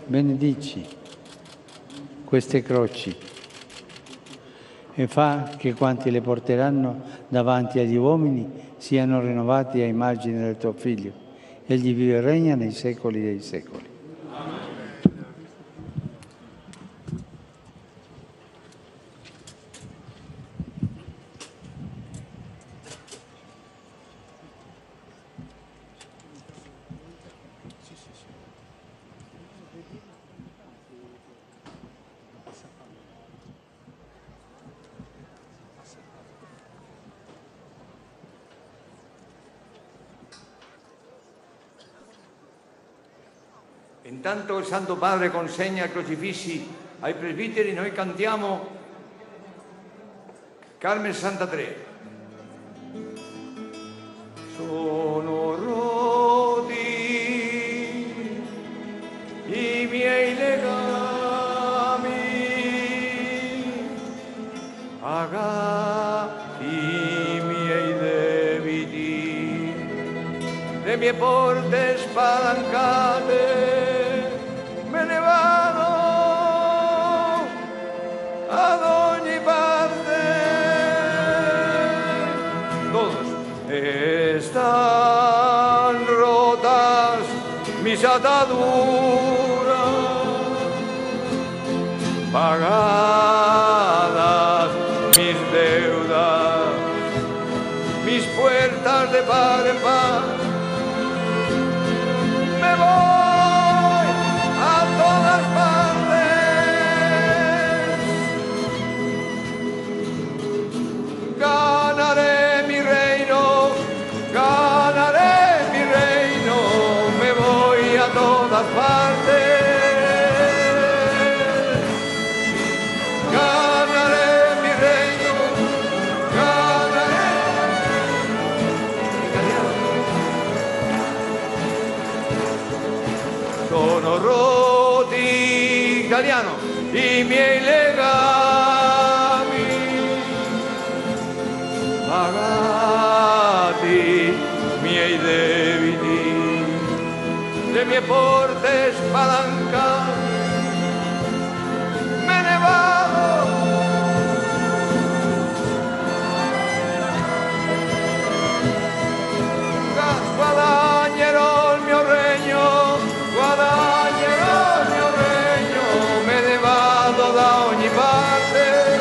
benedici queste croci e fa che quanti le porteranno davanti agli uomini siano rinnovati a immagine del tuo Figlio. Egli vive e regna nei secoli dei secoli. Intanto il Santo Padre consegna i crocifissi ai presbiteri, noi cantiamo Carmen 63. Sono rotti i miei legami, pagati i miei debiti, le mie porte spalancate, me ne vado ad ogni parte. Todos están rotas mis ataduras, pagadas mis deudas, mis puertas de par en par. Me voy a todas partes, ganaré mi reino, me voy a todas partes, ganaré mi reino, sono rotti, italiano, i miei legami, pagati i miei debiti, le mie porte spalancate, me ne vado. Guadagnerò il mio regno, guadagnerò il mio regno, me ne vado da ogni parte,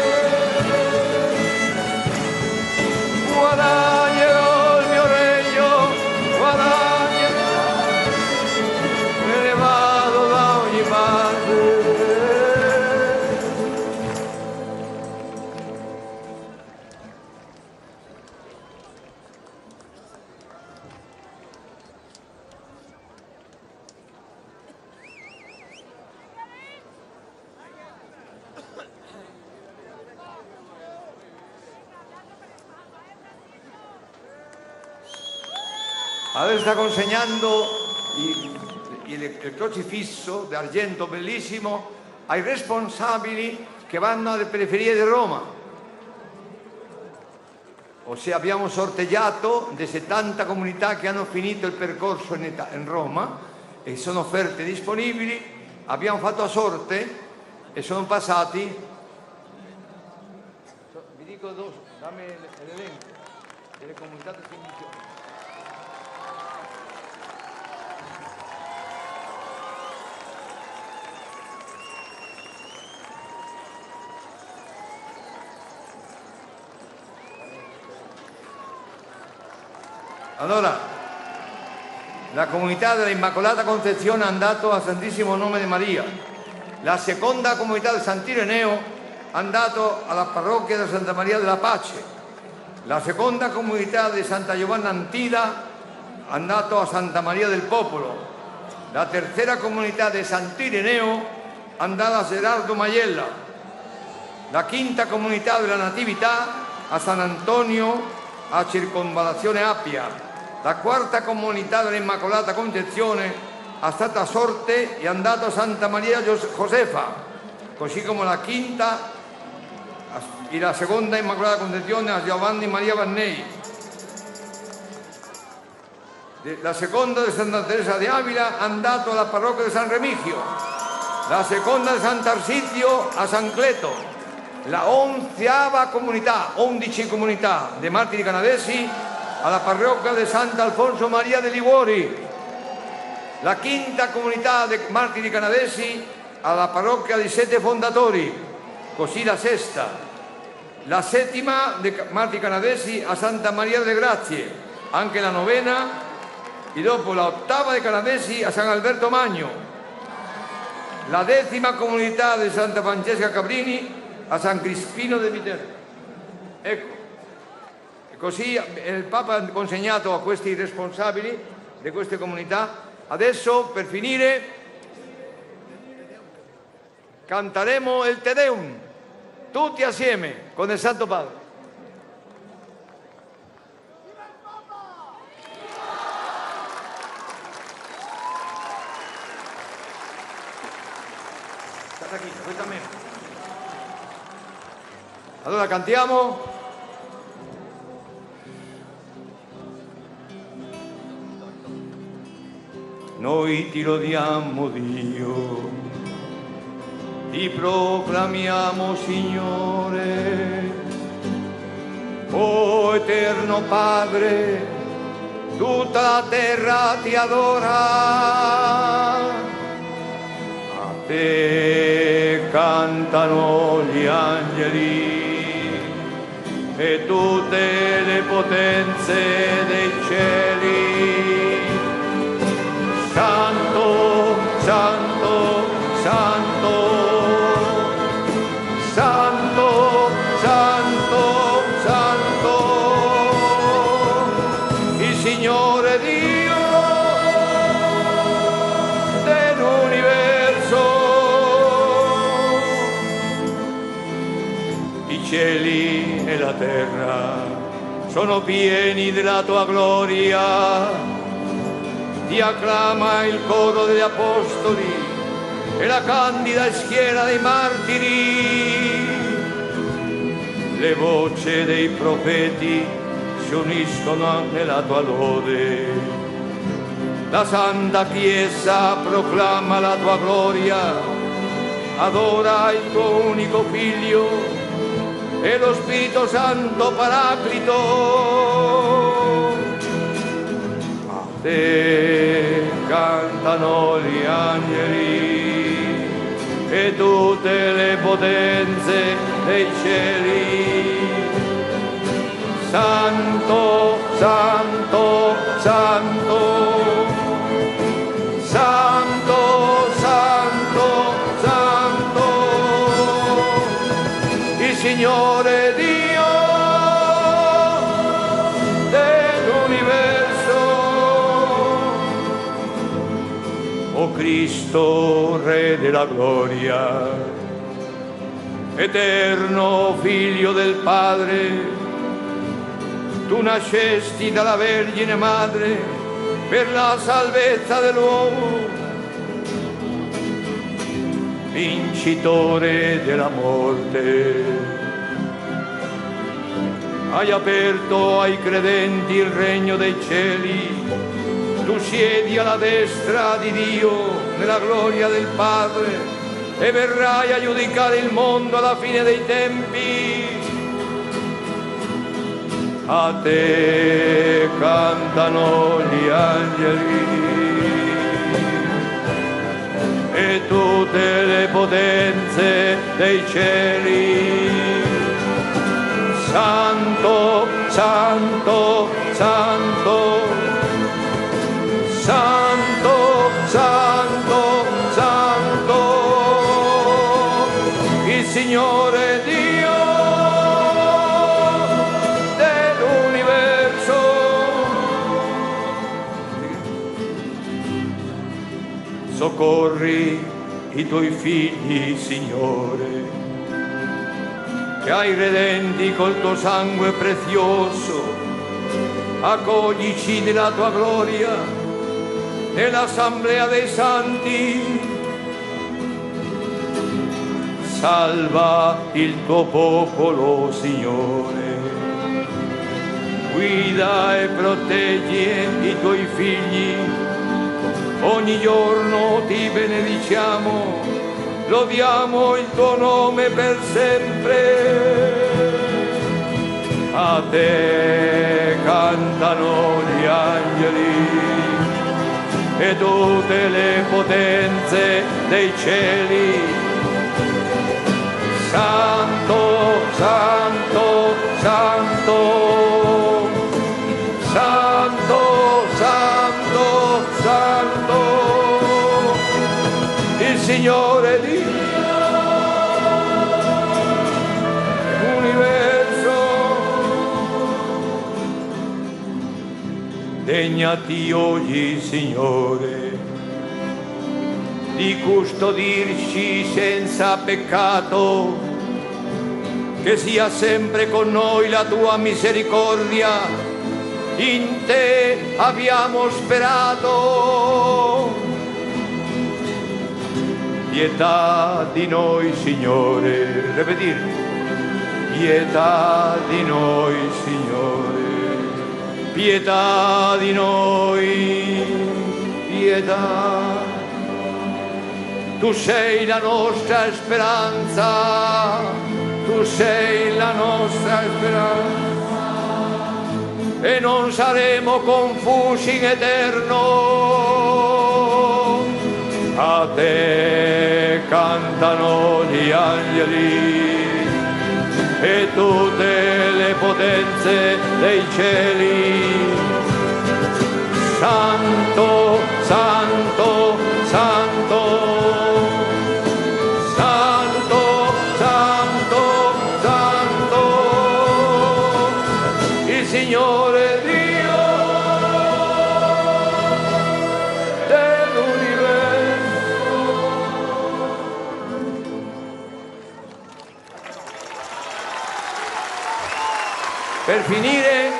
guadagnerò il mio regno, me ne vado da ogni parte. Adesso sta consegnando il crocifisso d'argento bellissimo ai responsabili che vanno alle periferie di Roma. Ossia abbiamo sorteggiato le 70 comunità che hanno finito il percorso in Roma e sono offerte disponibili, abbiamo fatto a sorte e sono passati, vi dico dammi l'elenco delle comunità del Fiumicino. Allora, la comunità della Immacolata Concezione è andato al Santissimo Nome di Maria, La seconda comunità di Sant'Ireneo è andato alla parrocchia di Santa Maria della Pace. La seconda comunità di Santa Giovanna Antida è andato a Santa Maria del Popolo. La tercera comunità di Sant'Ireneo è andata a Gerardo Maiella. La quinta comunità della Natività a San Antonio a Circonvallazione Appia. La quarta comunità dell'Immacolata Concezione è stata a Sorte e è andata a Santa Maria Josefa, così come la quinta e la seconda Immacolata Concezione a Giovanni Maria Vannei. La seconda di Santa Teresa di Avila è andata alla parrocchia di San Remigio. La seconda di Sant'Arsizio a San Cleto. La 11 comunità dei martiri canadesi alla parrocchia di Sant'Alfonso Maria de Liguori. La quinta comunità dei martiri canadesi alla parrocchia di Sette Fondatori, così la sesta. La settima dei martiri canadesi a Santa Maria delle Grazie, anche la novena, e dopo la ottava dei canadesi a San Alberto Magno. La decima comunità di Santa Francesca Cabrini a San Crispino de Viterbo. Ecco, così il Papa ha consegnato a questi responsabili di queste comunità. Adesso, per finire, canteremo il Te Deum, tutti assieme, con il Santo Padre. Questa a me. Allora cantiamo. Noi ti lodiamo, Dio, ti proclamiamo, Signore, o eterno Padre, tutta la terra ti adora, a te cantano gli angeli e tutte le potenze dei cieli. Santo, santo, santo, santo, santo, santo, il Signore Dio dell'universo. I cieli e la terra sono pieni della tua gloria. Ti acclama il coro degli apostoli e la candida schiera dei martiri. Le voci dei profeti si uniscono nella tua lode. La Santa Chiesa proclama la tua gloria, adora il tuo unico Figlio e lo Spirito Santo Paraclito. Te cantano gli angeli e tutte le potenze dei cieli. Santo, santo, santo, santo, santo, santo, il Signore Dio o Cristo, Re della gloria, eterno Figlio del Padre, tu nascesti dalla Vergine Madre per la salvezza dell'uomo, vincitore della morte. Hai aperto ai credenti il regno dei cieli. Tu siedi alla destra di Dio nella gloria del Padre e verrai a giudicare il mondo alla fine dei tempi. A te cantano gli angeli e tutte le potenze dei cieli. Santo, santo, santo, santo, santo, santo, Signore Dio dell'universo. Soccorri i tuoi figli, Signore, che hai redenti col tuo sangue prezioso. Accoglici nella tua gloria, nell'assemblea dei santi. Salva il tuo popolo, Signore. Guida e proteggi i tuoi figli. Ogni giorno ti benediciamo, lodiamo il tuo nome per sempre. A te cantano gli angeli e tutte le potenze dei cieli. Santo, santo, santo, santo, santo, santo, il Signore Dio. Degnati oggi, Signore, di custodirci senza peccato, che sia sempre con noi la tua misericordia. In te abbiamo sperato. Pietà di noi, Signore. Ripetire. Pietà di noi, Signore. Pietà di noi, pietà. Tu sei la nostra speranza, tu sei la nostra speranza, e non saremo confusi in eterno. A te cantano gli angeli e tutte le potenze dei cieli. Santo, santo, santo, santo, santo, santo, il Signore Dio dell'universo. Per finire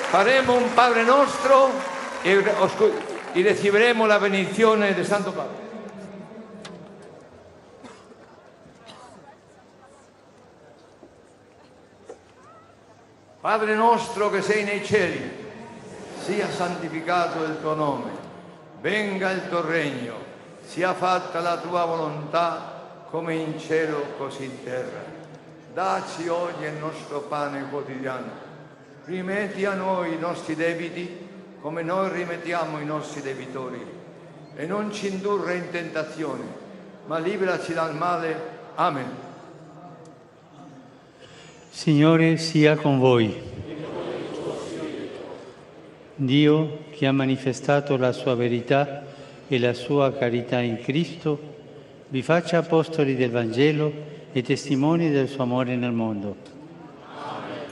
faremo un Padre Nostro e riceveremo la benedizione del Santo Padre. Padre nostro che sei nei cieli, sia santificato il tuo nome, venga il tuo regno, sia fatta la tua volontà come in cielo così in terra. Dacci oggi il nostro pane quotidiano, rimetti a noi i nostri debiti come noi rimettiamo i nostri debitori, e non ci indurre in tentazione, ma liberaci dal male. Amen. Signore sia con voi. Dio, che ha manifestato la sua verità e la sua carità in Cristo, vi faccia apostoli del Vangelo e testimoni del suo amore nel mondo. Amen.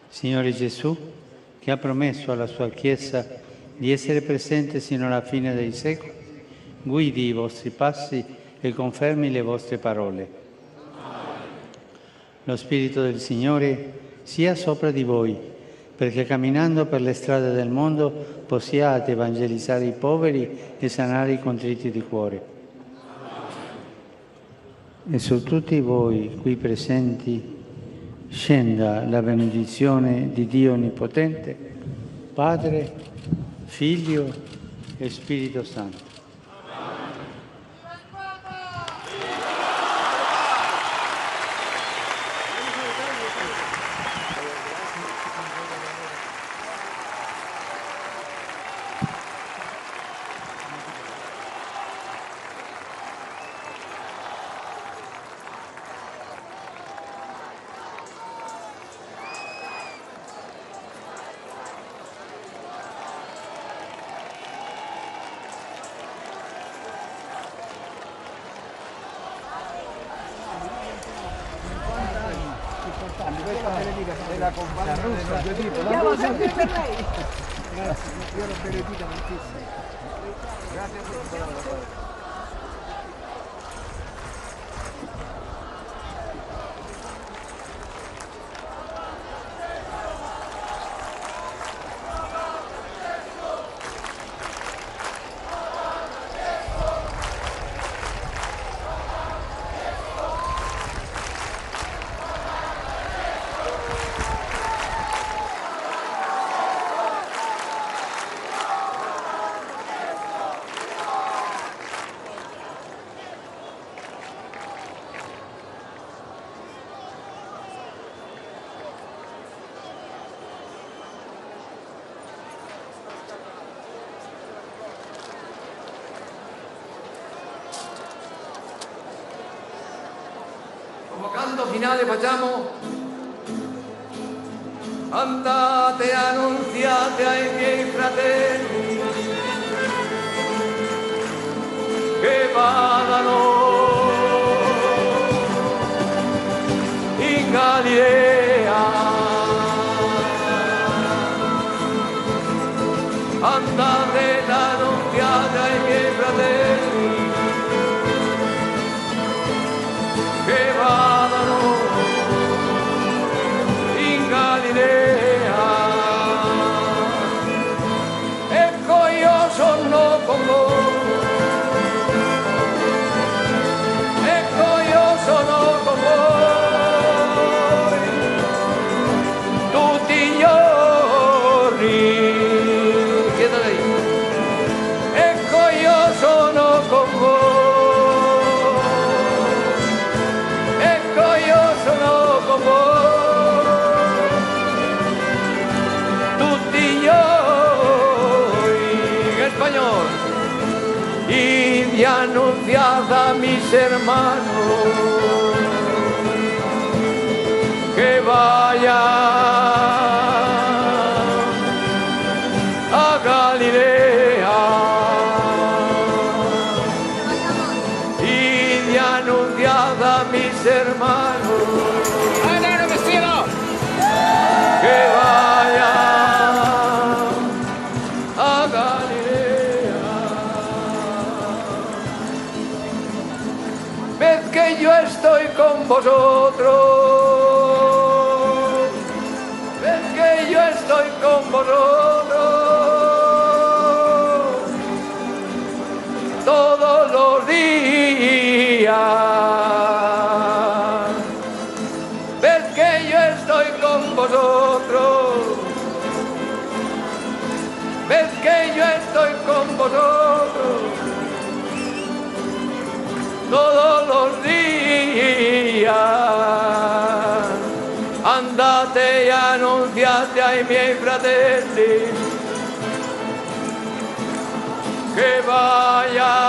Signore Gesù, che ha promesso alla sua Chiesa di essere presente sino alla fine dei secoli, guidi i vostri passi e confermi le vostre parole. Lo Spirito del Signore sia sopra di voi, perché camminando per le strade del mondo possiate evangelizzare i poveri e sanare i contriti di cuore. E su tutti voi qui presenti scenda la benedizione di Dio Onnipotente, Padre, Figlio e Spirito Santo. è la compagna del nostro tipo. Andiamo sempre per lei. Grazie, io l'ho benedita moltissimo. Grazie a tutti. Come canto finale facciamo: andate annunziate ai miei fratelli che vadano in Galilea, andate annunziate ai miei fratelli che vadano in Galilea. Ecco io sono con voi, ecco io sono con voi tutti i giorni. Chiedo lei. Ecco io sono con voi. Tutti i giorni, en español, y anunciad a mis hermanos que vayan a Galilea y anunciad a mis hermanos que vayan a Galilea. Ved que yo estoy con vosotros, ved que yo estoy con vosotros todos los días. Ved que yo estoy con vosotros, ved que yo estoy con vosotros todos los días. Andate e annunziate ai miei fratelli che vayan